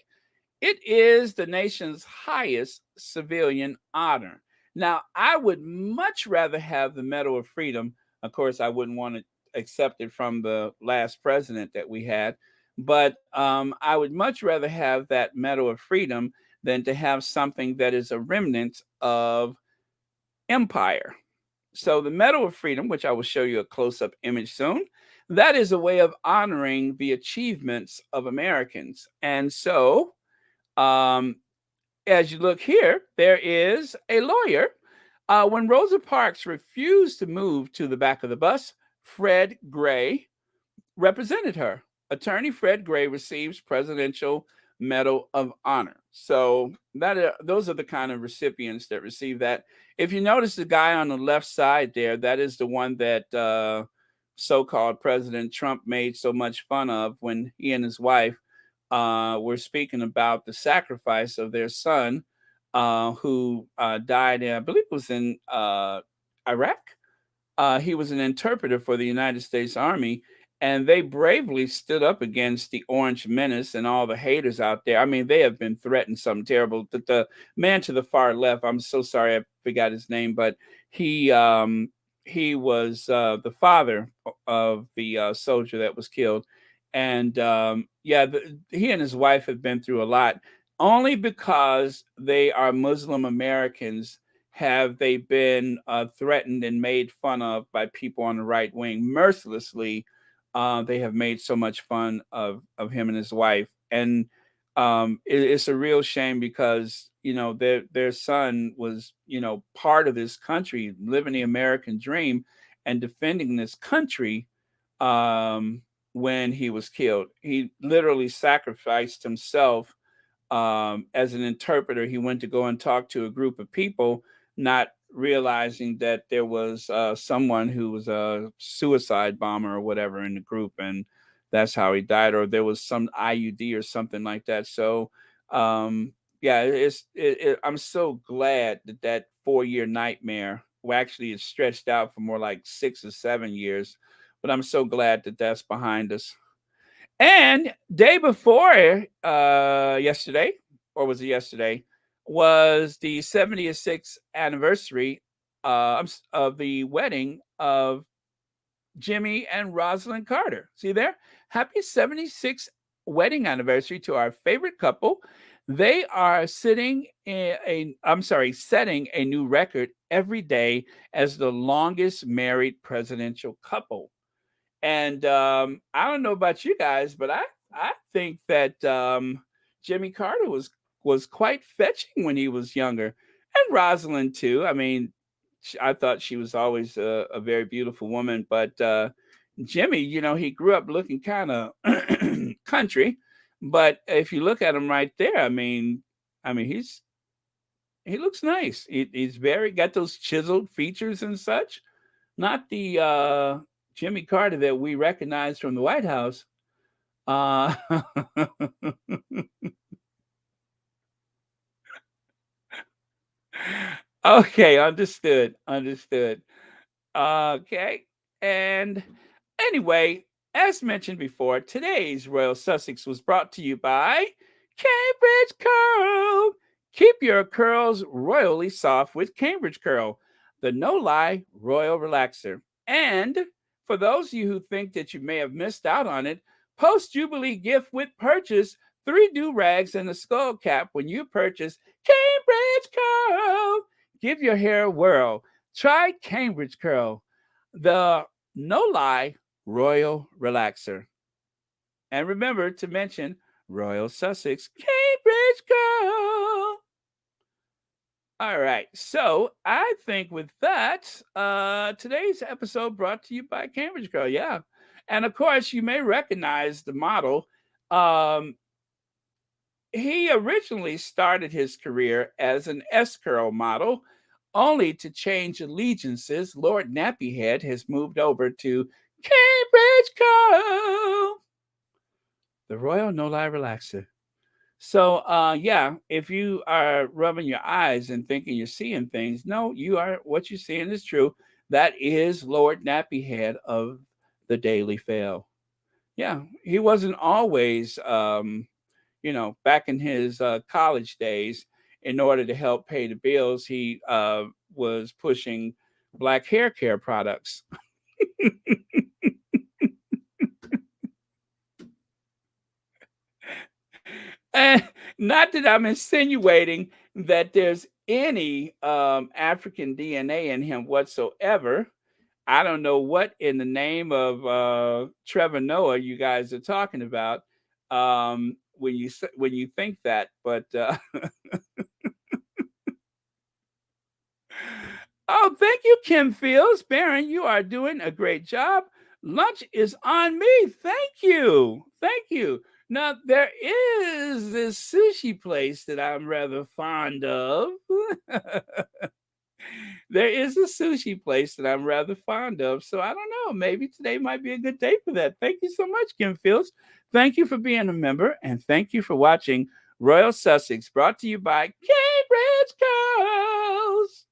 It is the nation's highest civilian honor. Now, I would much rather have the Medal of Freedom. Of course, I wouldn't want to accept it from the last president that we had, but I would much rather have that Medal of Freedom than to have something that is a remnant of empire. So, the Medal of Freedom, which I will show you a close up image soon, that is a way of honoring the achievements of Americans. And so, um, as you look here, there is a lawyer. When Rosa Parks refused to move to the back of the bus, Fred Gray represented her. Attorney Fred Gray receives Presidential Medal of Honor. So those are the kind of recipients that receive that. If you notice the guy on the left side there, that is the one that so-called President Trump made so much fun of when he and his wife were speaking about the sacrifice of their son, who died, I believe it was in Iraq. He was an interpreter for the United States Army, and they bravely stood up against the Orange Menace and all the haters out there. I mean, they have been threatened something terrible. The man to the far left, I'm so sorry I forgot his name, but he was the father of the soldier that was killed, and yeah, he and his wife have been through a lot. Only because they are Muslim Americans have they been threatened and made fun of by people on the right wing mercilessly. They have made so much fun of him and his wife, and it's a real shame because their son was part of this country, living the American dream, and defending this country. When he was killed, he literally sacrificed himself as an interpreter. He went to go and talk to a group of people, not realizing that there was someone who was a suicide bomber or whatever in the group, and that's how he died. Or there was some IUD or something like that. So, yeah, I'm so glad that that 4-year nightmare, well, actually, is stretched out for more like 6 or 7 years. But I'm so glad that that's behind us. And day before yesterday, or was it yesterday, was the 76th anniversary of the wedding of Jimmy and Rosalind Carter. See there? Happy 76th wedding anniversary to our favorite couple. They are setting a new record every day as the longest married presidential couple. And I don't know about you guys, but I think that Jimmy Carter was quite fetching when he was younger, and Rosalind too. I mean, I thought she was always a very beautiful woman, but Jimmy, he grew up looking kind of country, but if you look at him right there, I mean, he looks nice. He's very got those chiseled features and such. Not the Jimmy Carter that we recognize from the White House. Uh, okay, understood. Understood. Okay. And anyway, as mentioned before, today's Royal Sussex was brought to you by Cambridge Curl. Keep your curls royally soft with Cambridge Curl, the no lie royal relaxer. And for those of you who think that you may have missed out on it, post Jubilee gift with purchase 3 do rags and a skull cap when you purchase Cambridge Curl. Give your hair a whirl. Try Cambridge Curl, the no lie royal relaxer. And remember to mention Royal Sussex Cambridge Curl. All right, so I think with that, today's episode brought to you by Cambridge Curl. Yeah, and of course you may recognize the model. Um, he originally started his career as an S-curl model, only to change allegiances. Lord Nappyhead has moved over to Cambridge Curl, the Royal No Lie Relaxer. So, yeah, if you are rubbing your eyes and thinking you're seeing things, no, you are. What you're seeing is true. That is Lord Nappyhead of the Daily Fail. Yeah, he wasn't always, back in his college days, in order to help pay the bills, he was pushing black hair care products. And not that I'm insinuating that there's any African DNA in him whatsoever. I don't know what in the name of Trevor Noah you guys are talking about when you think that, but oh, thank you, Kim Fields. Baron, you are doing a great job. Lunch is on me. Thank you. Thank you. Now, there is this sushi place that I'm rather fond of. There is a sushi place that I'm rather fond of. So I don't know. Maybe today might be a good day for that. Thank you so much, Kim Fields. Thank you for being a member. And thank you for watching Royal Sussex, brought to you by Cambridge Girls.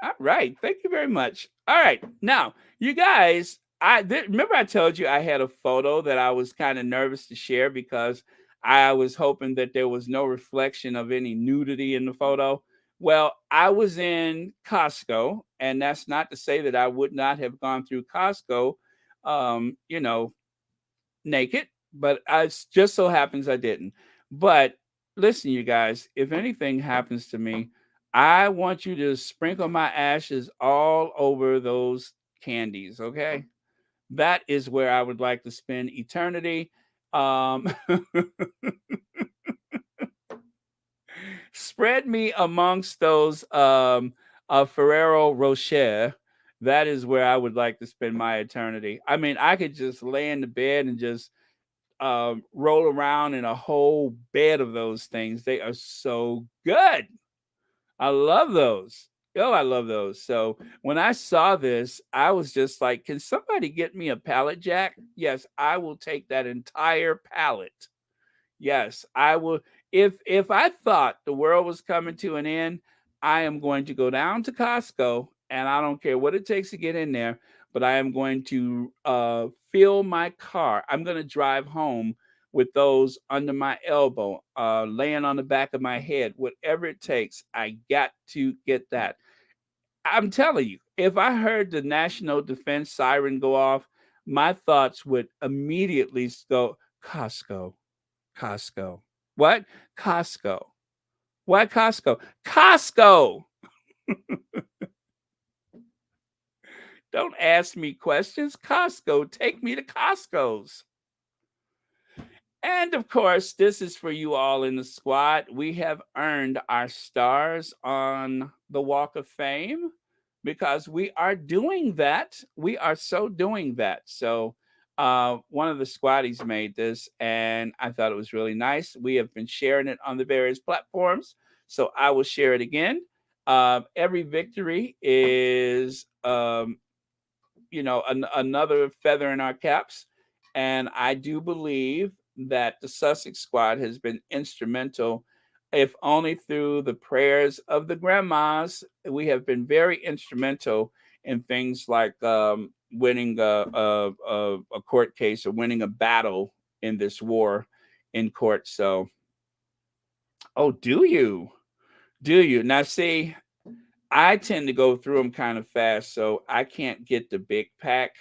All right. Thank you very much. All right. Now, you guys, remember I told you I had a photo that I was kind of nervous to share because I was hoping that there was no reflection of any nudity in the photo. Well, I was in Costco, and that's not to say that I would not have gone through Costco, um, you know, naked, but I just so happens I didn't. But listen, you guys, if anything happens to me, I want you to sprinkle my ashes all over those candies, okay? That is where I would like to spend eternity. Um, Spread me amongst those Ferrero Rocher. That is where I would like to spend my eternity. I mean, I could just lay in the bed and just roll around in a whole bed of those things. They are so good. I love those. Oh, I love those. So when I saw this, I was just like, can somebody get me a pallet jack? Yes, I will take that entire pallet. Yes, I will. If I thought the world was coming to an end, I am going to go down to Costco, and I don't care what it takes to get in there, but I am going to fill my car. I'm going to drive home with those under my elbow, laying on the back of my head, whatever it takes. I got to get that. I'm telling you, if I heard the national defense siren go off, my thoughts would immediately go Costco. Costco. What? Costco. Why Costco? Costco. Don't ask me questions. Costco. Take me to Costco's. And of course, this is for you all in the squad. We have earned our stars on the Walk of Fame because we are doing that. We are so doing that. So, one of the squaddies made this, and I thought it was really nice. We have been sharing it on the various platforms, so I will share it again. Every victory is, another feather in our caps. And I do believe that the Sussex squad has been instrumental, if only through the prayers of the grandmas. We have been very instrumental in things like winning a court case or winning a battle in this war in court. So, oh, do you? Do you? Now, see, I tend to go through them kind of fast, so I can't get the big pack.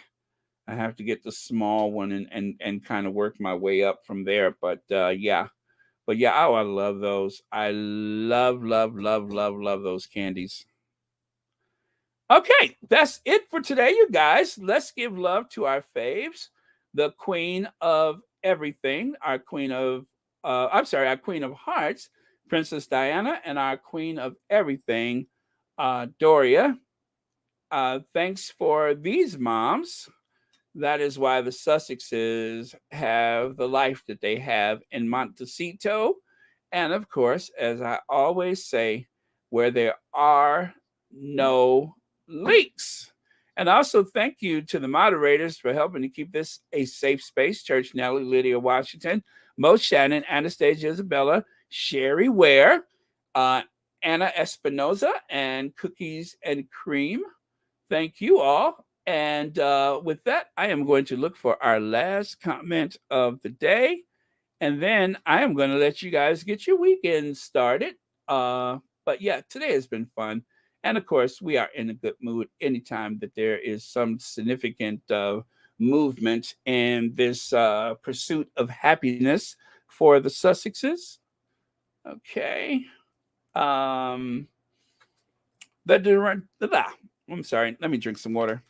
I have to get the small one and kind of work my way up from there. But yeah, oh, I love those. I love, love, love, love, love those candies. Okay, that's it for today, you guys. Let's give love to our faves, the queen of everything, our queen of, our queen of hearts, Princess Diana, and our queen of everything, Doria. Thanks for these moms. That is why the Sussexes have the life that they have in Montecito. And of course, as I always say, where there are no leaks. And also, thank you to the moderators for helping to keep this a safe space. Church Nellie, Lydia Washington, Mo Shannon, Anastasia Isabella, Sherry Ware, uh, Anna Espinoza, and Cookies and Cream. Thank you all. And with that, I am going to look for our last comment of the day. And then I am going to let you guys get your weekend started. But yeah, today has been fun. And of course, we are in a good mood anytime that there is some significant movement in this pursuit of happiness for the Sussexes. Okay. Um, I'm sorry. Let me drink some water.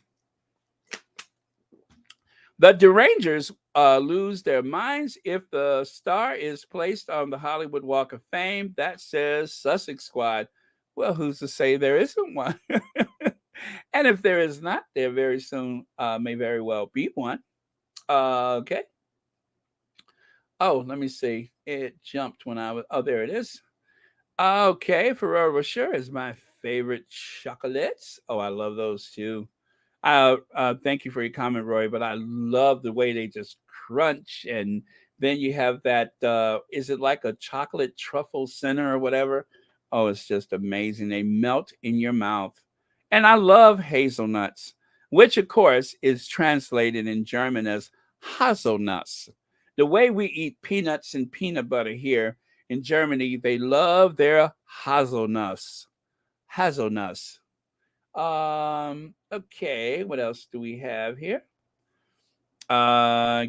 The Derangers lose their minds if the star is placed on the Hollywood Walk of Fame. That says Sussex Squad. Well, who's to say there isn't one? And if there is not, there very soon may very well be one. Okay. Oh, let me see. It jumped when I was. Oh, there it is. Okay, Ferrero Rocher is my favorite chocolates. Oh, I love those too. Thank you for your comment, Roy. But I love the way they just crunch, and then you have that. Is it like a chocolate truffle center or whatever? Oh, it's just amazing. They melt in your mouth, and I love hazelnuts, which of course is translated in German as Haselnuss. The way we eat peanuts and peanut butter here in Germany, they love their Haselnuss. Haselnuss. Okay, what else do we have here?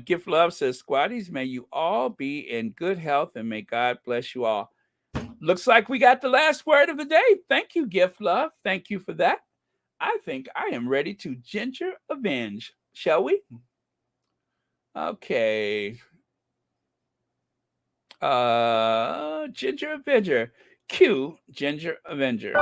Gift Love says, Squatties, may you all be in good health and may God bless you all. Looks like we got the last word of the day. Thank you, Gift Love. Thank you for that. I think I am ready to ginger avenge. Shall we? Okay. Ginger Avenger. Cue Ginger Avenger.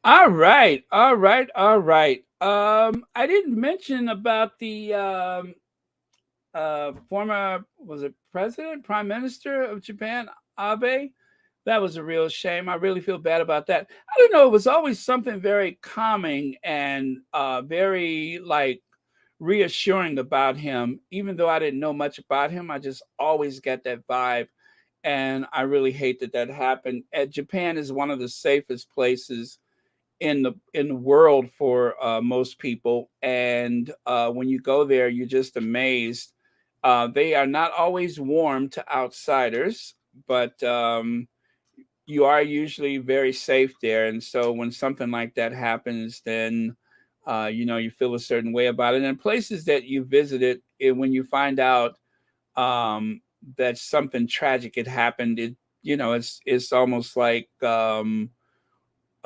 All right, all right, all right. I didn't mention about the former, was it president, prime minister of Japan, Abe? That was a real shame. I really feel bad about that. I don't know. It was always something very calming and very like reassuring about him. Even though I didn't know much about him, I just always got that vibe. And I really hate that that happened. Japan is one of the safest places in the world for most people, and when you go there, you're just amazed. They are not always warm to outsiders, but you are usually very safe there. And so when something like that happens, then you feel a certain way about it. And places that you visited, when you find out that something tragic had happened, it's almost like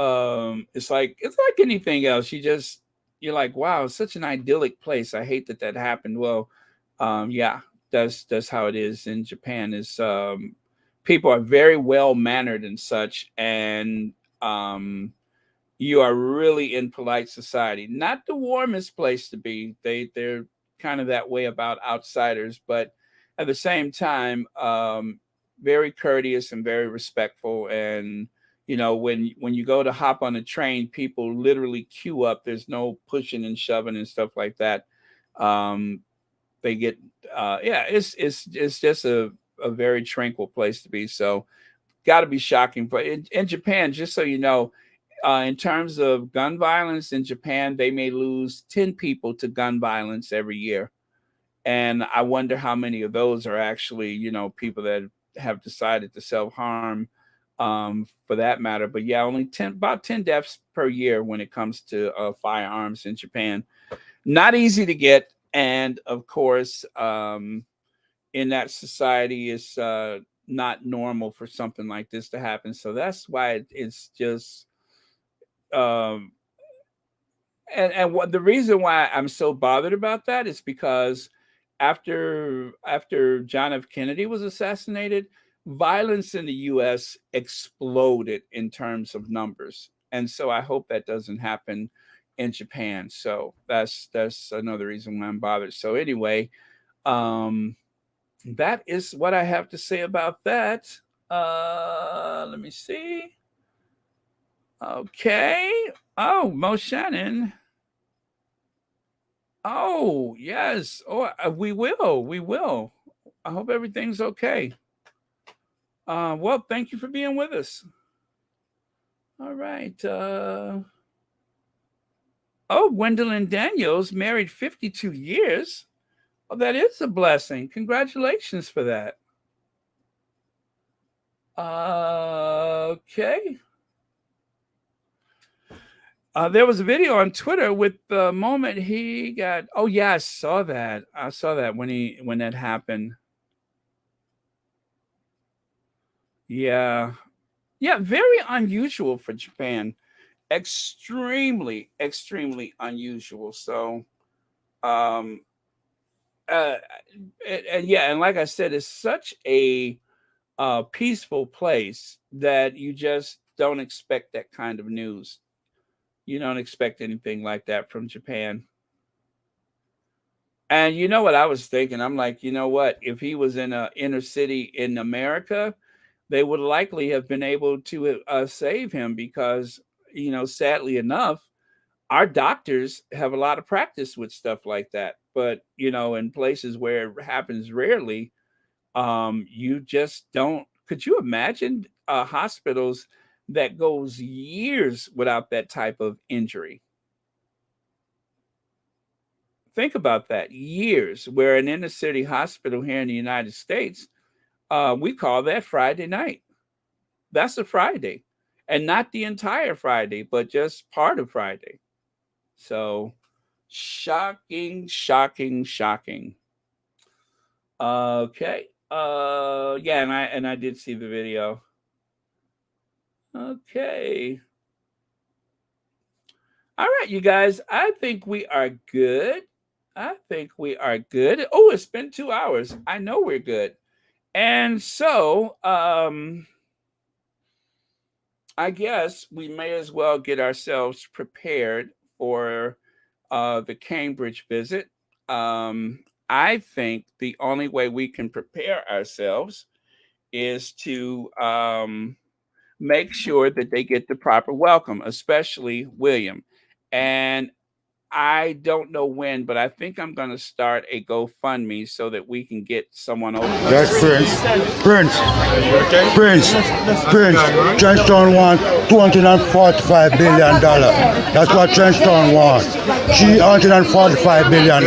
it's like anything else. You're like, wow, it's such an idyllic place. I hate that that happened. Well, Yeah, that's how it is in Japan. Is people are very well mannered and such, and um, you are really in polite society. Not the warmest place to be. They're kind of that way about outsiders, but at the same time, very courteous and very respectful. And when you go to hop on a train, people literally queue up. There's no pushing and shoving and stuff like that. Um, they get yeah, it's just a very tranquil place to be. So got to be shocking. But in Japan, just so you know, in terms of gun violence in Japan, they may lose 10 people to gun violence every year. And I wonder how many of those are actually, people that have decided to self harm, for that matter. But yeah, only about 10 deaths per year when it comes to firearms in Japan. Not easy to get. And of course, in that society, it's not normal for something like this to happen. So that's why it's just um and what the reason why I'm so bothered about that is because after John F. Kennedy was assassinated, violence in the US exploded in terms of numbers. And so I hope that doesn't happen in Japan. So that's another reason why I'm bothered. So anyway, um that is what I have to say about that. Let me see. Okay. Oh, Mo Shannon. Oh, yes. Oh, we will. We will. I hope everything's okay. Well, thank you for being with us. All right. Oh, Gwendolyn Daniels married 52 years. Oh, that is a blessing. Congratulations for that. Okay. There was a video on Twitter with the moment he got. Oh yeah, I saw that. I saw that when that happened. Yeah, yeah, very unusual for Japan. Extremely, extremely unusual. So, um, uh, and yeah, and like I said, it's such a peaceful place that you just don't expect that kind of news. You don't expect anything like that from Japan. And you know what I was thinking? I'm like, you know what? If he was in a inner city in America, they would likely have been able to save him because, sadly enough, our doctors have a lot of practice with stuff like that. But in places where it happens rarely, you just don't. Could you imagine hospitals that goes years without that type of injury? Think about that, years. Where an inner city hospital here in the United States, we call that Friday night. That's a Friday, and not the entire Friday, but just part of Friday. So shocking, shocking, shocking. Okay. Yeah, and I did see the video. Okay. All right, you guys. I think we are good. I think we are good. Oh, it's been 2 hours. I know we're good. And so, I guess we may as well get ourselves prepared for the Cambridge visit. I think the only way we can prepare ourselves is to make sure that they get the proper welcome, especially William. And I don't know when, but I think I'm going to start a GoFundMe so that we can get someone over. Yes, Prince. Trenchtown wants $245 billion. That's what Trenchtown wants. $345 billion.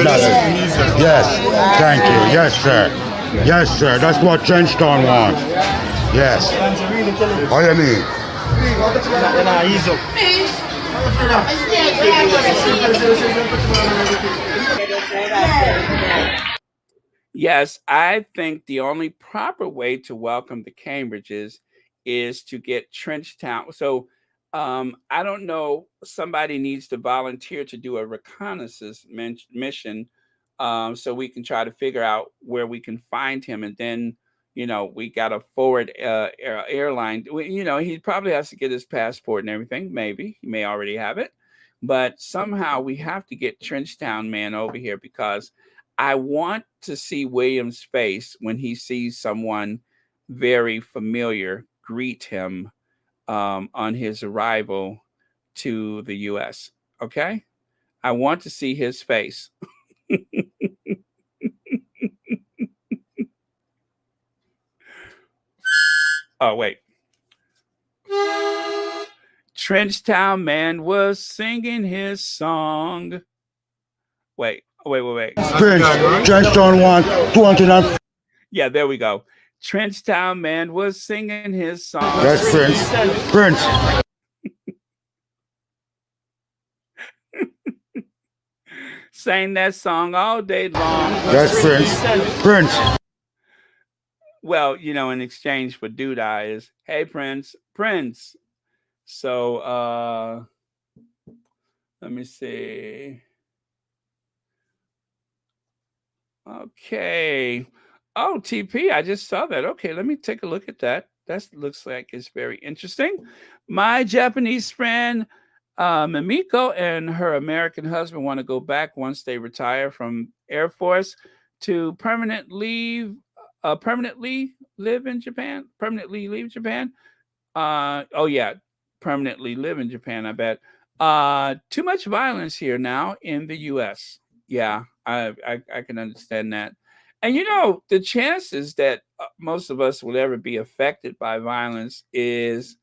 Yes, thank you. Yes, sir. Yes, sir. That's what Trenchtown wants. Yes. What do you mean? Yes, I think the only proper way to welcome the Cambridges is to get Trenchtown. So I don't know. Somebody needs to volunteer to do a reconnaissance mission so we can try to figure out where we can find him. And then, we got a forward airline. He probably has to get his passport and everything. Maybe he may already have it, but somehow we have to get Trenchtown Man over here, because I want to see William's face when he sees someone very familiar greet him on his arrival to the U.S. Okay, I want to see his face. Oh, wait. Trenchtown Man was singing his song. Wait. Prince, Trenchtown 1, 200. Yeah, there we go. Trenchtown Man was singing his song. That's Prince. Prince. Sang that song all day long. That's Prince. Prince. Well, in exchange for Doodah is, hey, Prince. So, let me see. Okay. Oh, TP, I just saw that. Okay, let me take a look at that. That looks like it's very interesting. My Japanese friend, Mimiko, and her American husband want to go back once they retire from Air Force to permanently live in Japan. Permanently leave Japan. Permanently live in Japan, I bet. Too much violence here now in the US. Yeah, I can understand that. And the chances that most of us will ever be affected by violence is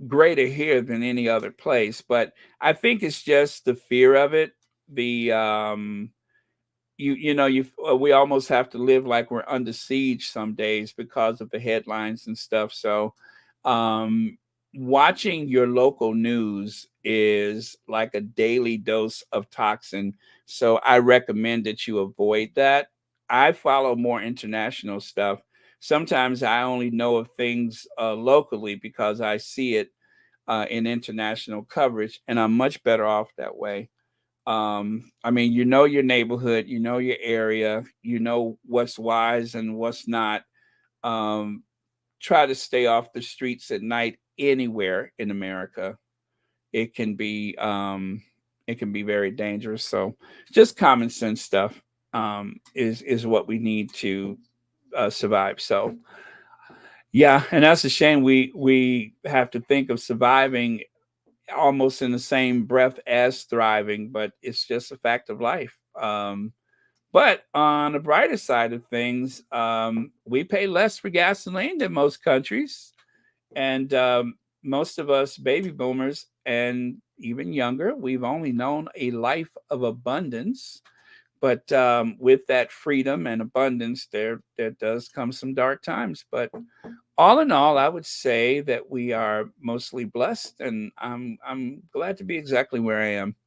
greater here than any other place. But I think it's just the fear of it. The we almost have to live like we're under siege some days because of the headlines and stuff. So watching your local news is like a daily dose of toxin. So I recommend that you avoid that. I follow more international stuff. Sometimes I only know of things locally because I see it in international coverage, and I'm much better off that way. I mean, your neighborhood, your area, what's wise and what's not. Try to stay off the streets at night anywhere in America. It can be very dangerous. So just common sense stuff is what we need to survive. So yeah, and that's a shame. We have to think of surviving almost in the same breath as thriving, but it's just a fact of life. But on the brighter side of things, we pay less for gasoline than most countries. And most of us baby boomers and even younger, we've only known a life of abundance. But with that freedom and abundance, there does come some dark times. But all in all, I would say that we are mostly blessed, and I'm glad to be exactly where I am,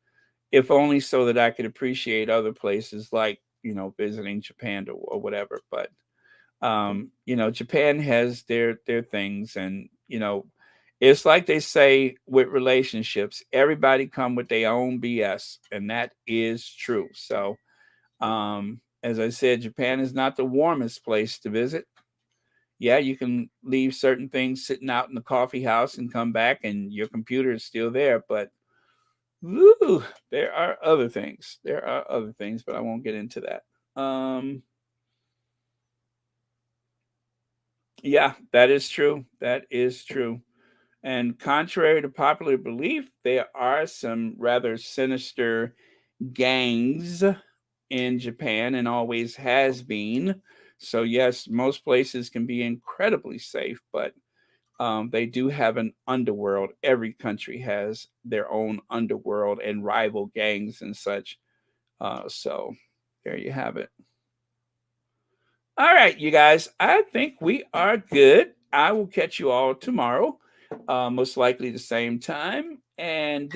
if only so that I could appreciate other places like visiting Japan or whatever. But Japan has their things, and it's like they say with relationships, everybody come with their own BS, and that is true. So as I said, Japan is not the warmest place to visit. Yeah, you can leave certain things sitting out in the coffee house and come back and your computer is still there, but there are other things. But I won't get into that. Yeah, that is true. And contrary to popular belief, there are some rather sinister gangs in Japan, and always has been. So yes, most places can be incredibly safe, but they do have an underworld. Every country has their own underworld and rival gangs and such. So there you have it. All right, you guys, I think we are good. I will catch you all tomorrow, most likely the same time. And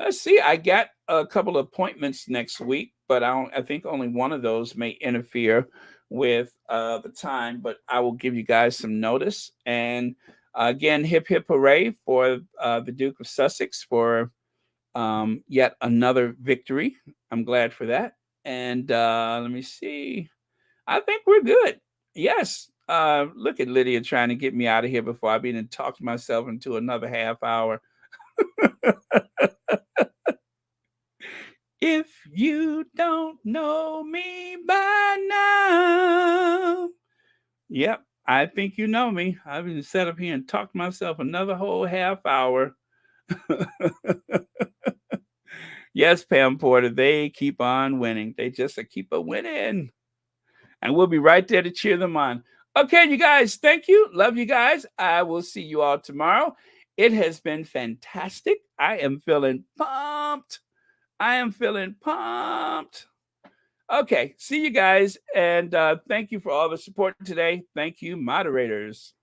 let's see, I got a couple of appointments next week, but I think only one of those may interfere with the time, but I will give you guys some notice. And again, hip hip hooray for the Duke of Sussex for Yet another victory. I'm glad for that. And let me see. I think we're good. Yes. Look at Lydia trying to get me out of here before I begin to talk myself into another half hour. If you don't know me by now. Yep, I think you know me. I've been set up here and talked myself another whole half hour. Yes, Pam Porter, they keep on winning. They just keep a winning. And we'll be right there to cheer them on. Okay, you guys, thank you. Love you guys. I will see you all tomorrow. It has been fantastic. I am feeling pumped. I am feeling pumped. Okay, see you guys. And thank you for all the support today. Thank you, moderators.